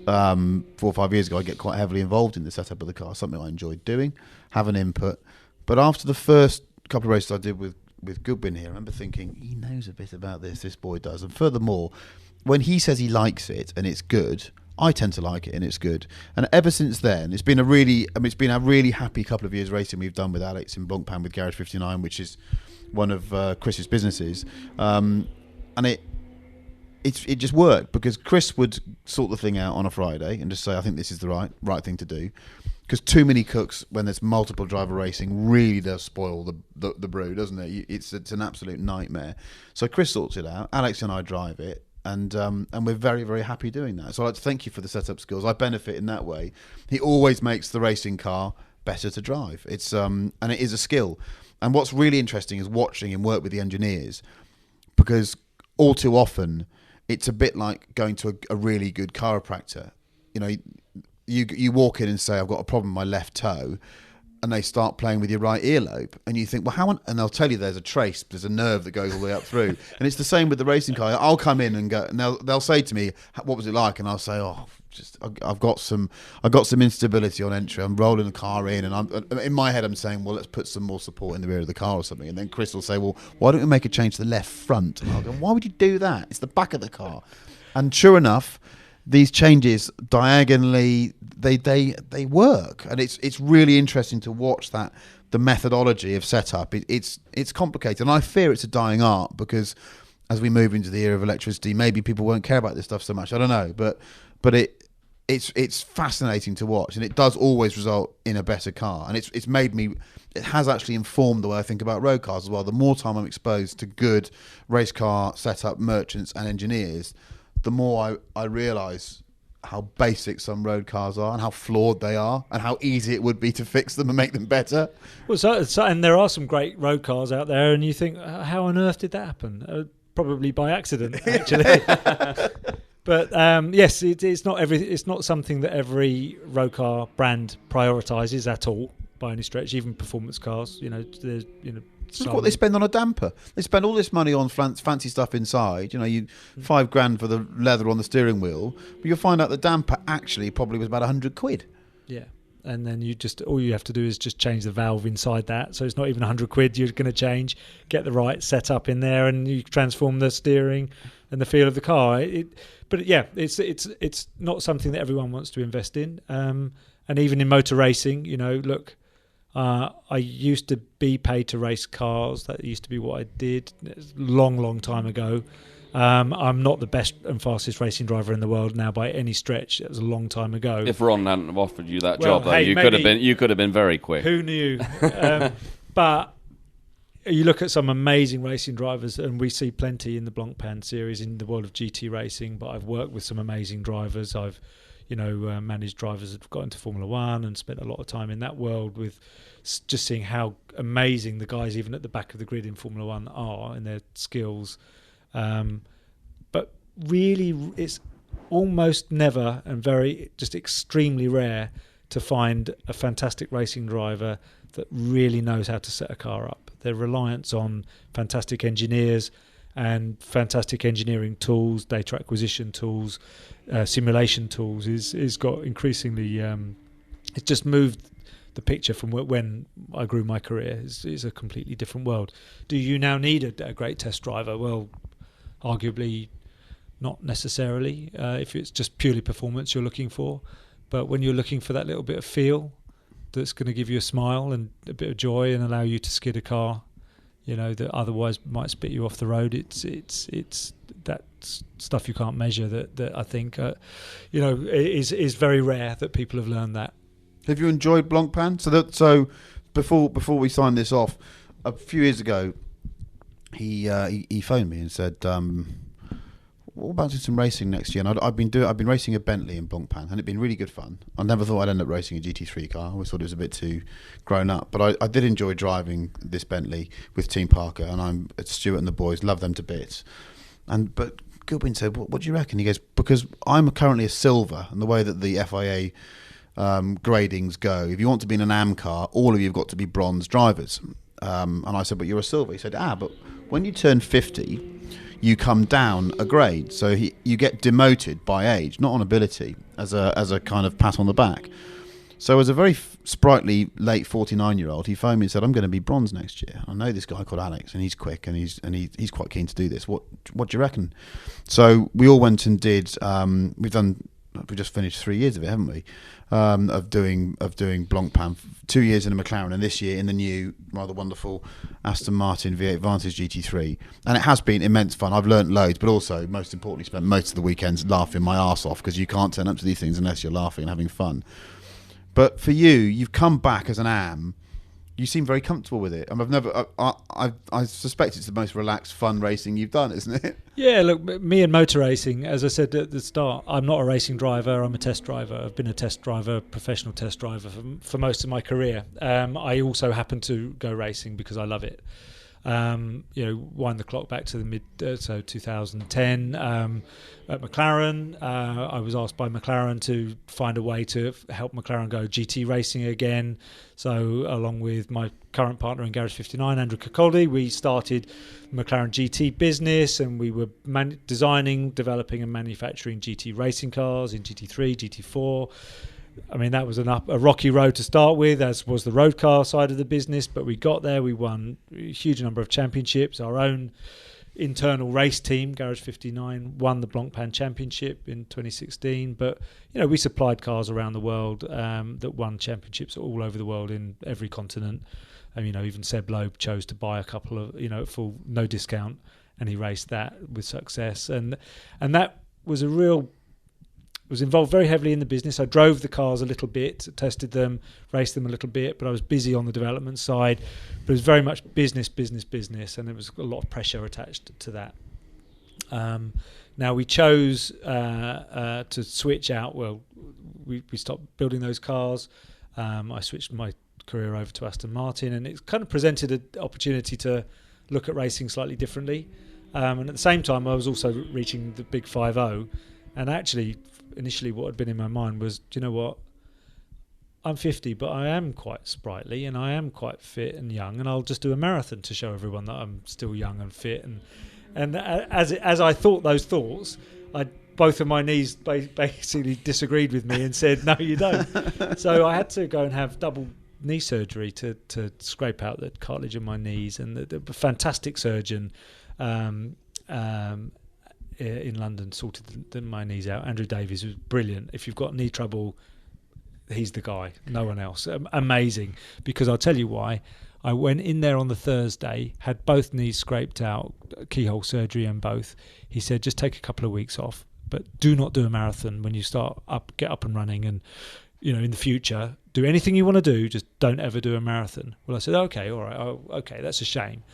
4 or 5 years ago, I get quite heavily involved in the setup of the car, something I enjoyed doing, have an input. But after the first couple of races I did with Goodwin here, I remember thinking, he knows a bit about this boy does. And furthermore, when he says he likes it and it's good, I tend to like it and it's good. And ever since then, it's been a really happy couple of years racing we've done with Alex in Blancpain with Garage 59, which is one of Chris's businesses. And it just worked, because Chris would sort the thing out on a Friday and just say, I think this is the right thing to do. Because too many cooks, when there's multiple driver racing, really does spoil the brew, doesn't it? It's an absolute nightmare. So Chris sorts it out, Alex and I drive it, and we're very, very happy doing that. So I'd like to thank you for the setup skills. I benefit in that way. He always makes the racing car better to drive. It's and it is a skill. And what's really interesting is watching him work with the engineers, because all too often it's a bit like going to a really good chiropractor. You walk in and say, I've got a problem with my left toe, and they start playing with your right earlobe, and you think, well, and they'll tell you there's a nerve that goes all the way up through. And it's the same with the racing car. I'll come in and go, and they'll say to me, what was it like? And I'll say, I've got some instability on entry. I'm rolling the car in, and in my head I'm saying, well, let's put some more support in the rear of the car or something. And then Chris will say, well, why don't we make a change to the left front? And I'll go, why would you do that? It's the back of the car. And sure enough, these changes diagonally, they work, and it's really interesting to watch the methodology of setup. It's complicated, and I fear it's a dying art, because as we move into the era of electricity, maybe people won't care about this stuff so much. I don't know, but it's fascinating to watch, and it does always result in a better car, and it has actually informed the way I think about road cars as well. The more time I'm exposed to good race car setup merchants and engineers, the more I realise how basic some road cars are and how flawed they are and how easy it would be to fix them and make them better. Well, and there are some great road cars out there, and you think, how on earth did that happen? Probably by accident, actually. But yes, it's not something that every road car brand prioritises at all by any stretch. Even performance cars, Look what they spend on a damper. They spend all this money on fancy stuff inside. $5,000 for the leather on the steering wheel, but you'll find out the damper actually probably was about £100. Yeah, and then all you have to do is just change the valve inside that. So it's not even £100 you're going to change. Get the right setup in there, and you transform the steering and the feel of the car. It's not something that everyone wants to invest in. And even in motor racing, look. I used to be paid to race cars. That used to be what I did. Long time ago. I'm not the best and fastest racing driver in the world now by any stretch. It was a long time ago. If Ron hadn't have offered you that job, though, you could have been very quick. Who knew? But you look at some amazing racing drivers, and we see plenty in the Blancpain series in the world of GT racing. But I've worked with some amazing drivers. I've managed drivers that have got into Formula One and spent a lot of time in that world, with just seeing how amazing the guys even at the back of the grid in Formula One are in their skills. But really, it's almost never and just extremely rare to find a fantastic racing driver that really knows how to set a car up. Their reliance on fantastic engineers and fantastic engineering tools, data acquisition tools, simulation tools is got increasingly. It's just moved the picture from when I grew my career. It's a completely different world. Do you now need a great test driver? Well, arguably not necessarily. If it's just purely performance you're looking for, but when you're looking for that little bit of feel that's going to give you a smile and a bit of joy and allow you to skid a car, that otherwise might spit you off the road. It's that stuff you can't measure that I think is very rare that people have learned that. Have you enjoyed Blancpain? So before we sign this off, a few years ago, he phoned me and said, what about doing some racing next year? And I've been racing a Bentley in Blancpain, and it'd been really good fun. I never thought I'd end up racing a GT3 car. I always thought it was a bit too grown up. But I did enjoy driving this Bentley with Team Parker, and Stuart and the boys love them to bits. But Goodwin said, what do you reckon? He goes, because I'm currently a silver, and the way that the FIA gradings go, if you want to be in an AM car, all of you have got to be bronze drivers. And I said, but you're a silver. He said, but when you turn 50, you come down a grade. So you get demoted by age, not on ability, as a kind of pat on the back. So as a very sprightly late 49-year-old, he phoned me and said, I'm going to be bronze next year. I know this guy called Alex, and he's quick, and he's quite keen to do this. What do you reckon? So we all went and did. We just finished 3 years of it, haven't we? Of doing Blancpain, 2 years in a McLaren, and this year in the new rather wonderful Aston Martin V8 Vantage GT3. And it has been immense fun. I've learnt loads, but also, most importantly, spent most of the weekends laughing my arse off, because you can't turn up to these things unless you're laughing and having fun. But for you, you've come back as an AM. You seem very comfortable with it. I suspect it's the most relaxed, fun racing you've done, isn't it? Yeah, look, me and motor racing, as I said at the start, I'm not a racing driver, I'm a test driver. I've been a test driver, professional test driver for most of my career. I also happen to go racing because I love it. Wind the clock back to the 2010 at McLaren. I was asked by McLaren to find a way to help McLaren go GT racing again. So along with my current partner in Garage 59, Andrew Cacoldi, we started McLaren GT business, and we were designing, developing and manufacturing GT racing cars in GT3, GT4. I mean, that was a rocky road to start with, as was the road car side of the business, but we got there. We won a huge number of championships. Our own internal race team, Garage 59, won the Blancpain Championship in 2016. But, we supplied cars around the world that won championships all over the world in every continent. And, even Seb Loeb chose to buy a couple of, at full no discount, and he raced that with success. And that was was involved very heavily in the business. I drove the cars a little bit, tested them, raced them a little bit, but I was busy on the development side. But it was very much business, and there was a lot of pressure attached to that. Now we chose to switch out. Well, we stopped building those cars. I switched my career over to Aston Martin, and it kind of presented an opportunity to look at racing slightly differently. And at the same time, I was also reaching the big 5-0. And actually, initially what had been in my mind was, do you know what? I'm 50, but I am quite sprightly, and I am quite fit and young, and I'll just do a marathon to show everyone that I'm still young and fit. And as I thought those thoughts, both of my knees basically disagreed with me and said, no, you don't. So I had to go and have double knee surgery to scrape out the cartilage in my knees, and the fantastic surgeon in London sorted my knees out. Andrew Davies was brilliant. If you've got knee trouble, he's the guy, no one else. Amazing, because I'll tell you why. I went in there on the Thursday, had both knees scraped out, keyhole surgery and both. He said, just take a couple of weeks off, but do not do a marathon when you get up and running, and in the future, do anything you want to do, just don't ever do a marathon. Well, I said, okay, all right, okay, that's a shame.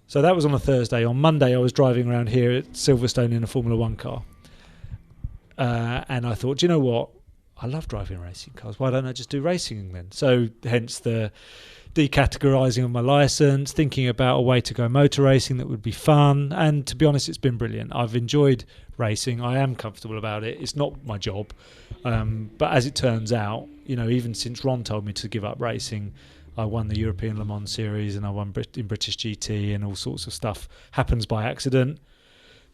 So that was on a Thursday. On Monday, I was driving around here at Silverstone in a Formula 1 car. And I thought, do you know what? I love driving racing cars. Why don't I just do racing then? So hence the decategorising of my licence, thinking about a way to go motor racing that would be fun. And to be honest, it's been brilliant. I've enjoyed racing. I am comfortable about it. It's not my job. But as it turns out, even since Ron told me to give up racing, I won the European Le Mans Series, and I won in British GT, and all sorts of stuff happens by accident.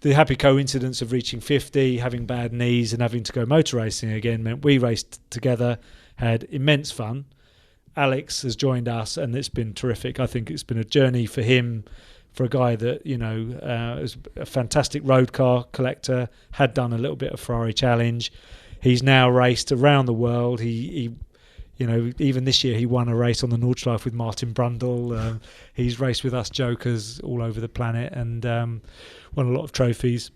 The happy coincidence of reaching 50, having bad knees, and having to go motor racing again meant we raced together, had immense fun. Alex has joined us, and it's been terrific. I think it's been a journey for him, for a guy that is a fantastic road car collector, had done a little bit of Ferrari Challenge. He's now raced around the world. He even this year he won a race on the Nordschleife with Martin Brundle. He's raced with us jokers all over the planet and won a lot of trophies.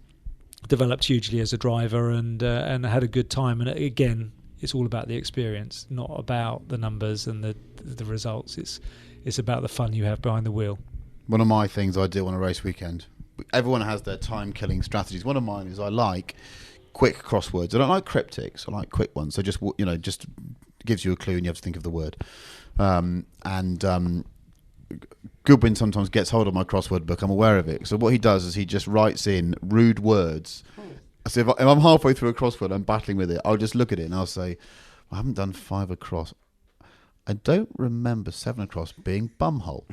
Developed hugely as a driver and had a good time. And again, it's all about the experience, not about the numbers and the results. It's about the fun you have behind the wheel. One of my things I do on a race weekend, everyone has their time-killing strategies. One of mine is I like quick crosswords. I don't like cryptics. I like quick ones. So just gives you a clue and you have to think of the word. Goodwin sometimes gets hold of my crossword book. I'm aware of it. So what he does is he just writes in rude words. So if I'm halfway through a crossword, I'm battling with it, I'll just look at it and I'll say, I haven't done 5 across. I don't remember 7 across being bumhole.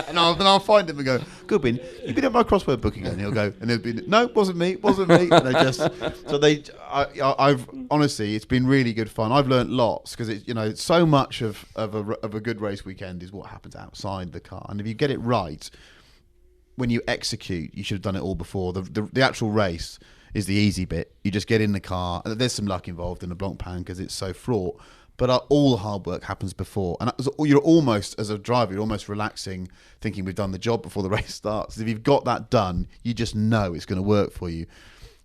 And I'll find him and go, Goodwin, you've been at my crossword book again. And he'll go, and he'll be, no, wasn't me. And I've honestly, it's been really good fun. I've learnt lots because so much of a good race weekend is what happens outside the car. And if you get it right, when you execute, you should have done it all before. The actual race is the easy bit. You just get in the car, and there's some luck involved in the Blancpain because it's so fraught. But all the hard work happens before. And you're almost, as a driver, you're almost relaxing, thinking we've done the job before the race starts. If you've got that done, you just know it's going to work for you.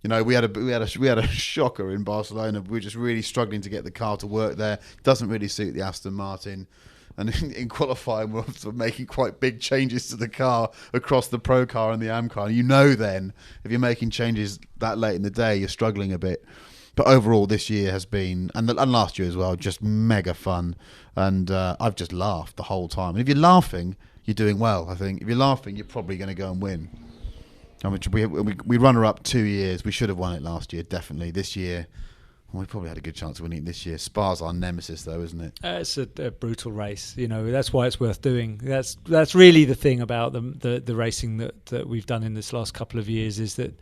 We had a shocker in Barcelona. We were just really struggling to get the car to work there. Doesn't really suit the Aston Martin. And in qualifying, we're making quite big changes to the car across the Pro car and the Am car. And then, if you're making changes that late in the day, you're struggling a bit. But overall, this year has been, and last year as well, just mega fun. And I've just laughed the whole time. And if you're laughing, you're doing well, I think. If you're laughing, you're probably going to go and win. I mean, we runner-up 2 years. We should have won it last year, definitely. This year, we probably had a good chance of winning it this year. Spa's our nemesis, though, isn't it? It's a brutal race. That's why it's worth doing. That's really the thing about the racing that we've done in this last couple of years is that,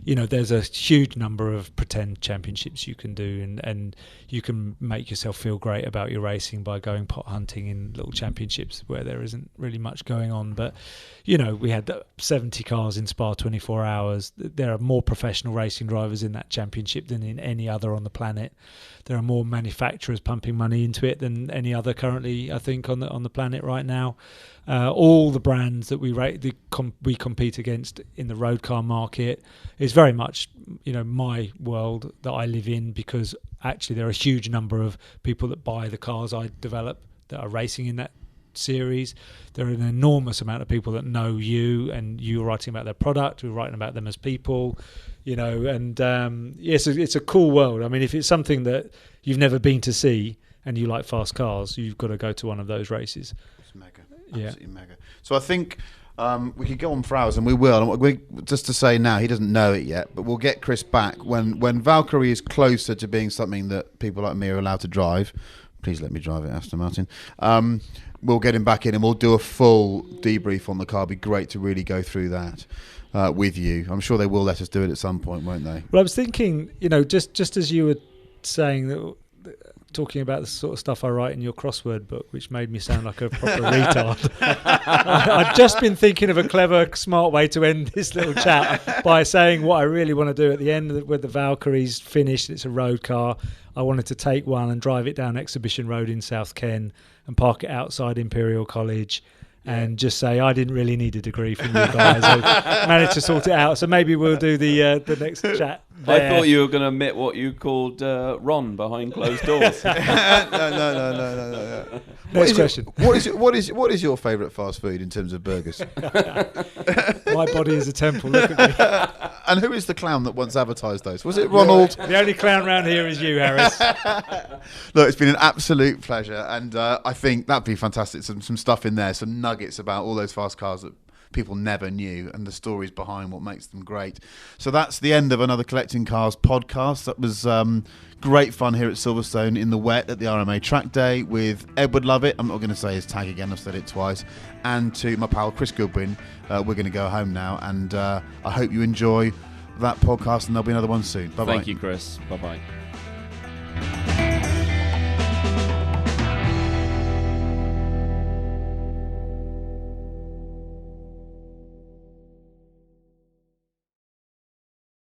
there's a huge number of pretend championships you can do, and you can make yourself feel great about your racing by going pot hunting in little championships where there isn't really much going on. But, we had 70 cars in Spa 24 hours. There are more professional racing drivers in that championship than in any other on the planet. There are more manufacturers pumping money into it than any other currently, I think, on the planet right now. All the brands that we compete against in the road car market is very much, my world that I live in, because actually there are a huge number of people that buy the cars I develop that are racing in that series. There are an enormous amount of people that know you, and you're writing about their product, we're writing about them as people, yes, it's a cool world. I mean, if it's something that you've never been to see and you like fast cars, you've got to go to one of those races. It's mega. Absolutely mega. So I think we could go on for hours, and we will. Just to say now, he doesn't know it yet, but we'll get Chris back when Valkyrie is closer to being something that people like me are allowed to drive. Please let me drive it, Aston Martin. We'll get him back in and we'll do a full debrief on the car. It'd be great to really go through that with you. I'm sure they will let us do it at some point, won't they? Well, I was thinking, just as you were saying that, talking about the sort of stuff I write in your crossword book, which made me sound like a proper retard. I'd just been thinking of a clever, smart way to end this little chat by saying what I really want to do at the end with the Valkyrie's finished. It's a road car. I wanted to take one and drive it down Exhibition Road in South Ken and park it outside Imperial College and just say I didn't really need a degree from you guys. I managed to sort it out. So maybe we'll do the next chat there. I thought you were going to admit what you called Ron behind closed doors. No. Next question. What is your favourite fast food in terms of burgers? My body is a temple. Look at me. And who is the clown that once advertised those? Was it Ronald? The only clown around here is you, Harris. Look, it's been an absolute pleasure, and I think that'd be fantastic. Some stuff in there, some nuggets about all those fast cars that people never knew, and the stories behind what makes them great. So that's the end of another Collecting Cars podcast. That was great fun here at Silverstone in the wet at the RMA track day with Edward Lovett. I'm not going to say his tag again, I've said it twice. And to my pal Chris Goodwin. We're going to go home now, and I hope you enjoy that podcast, and there'll be another one soon. Bye-bye. Thank you, Chris. Bye-bye.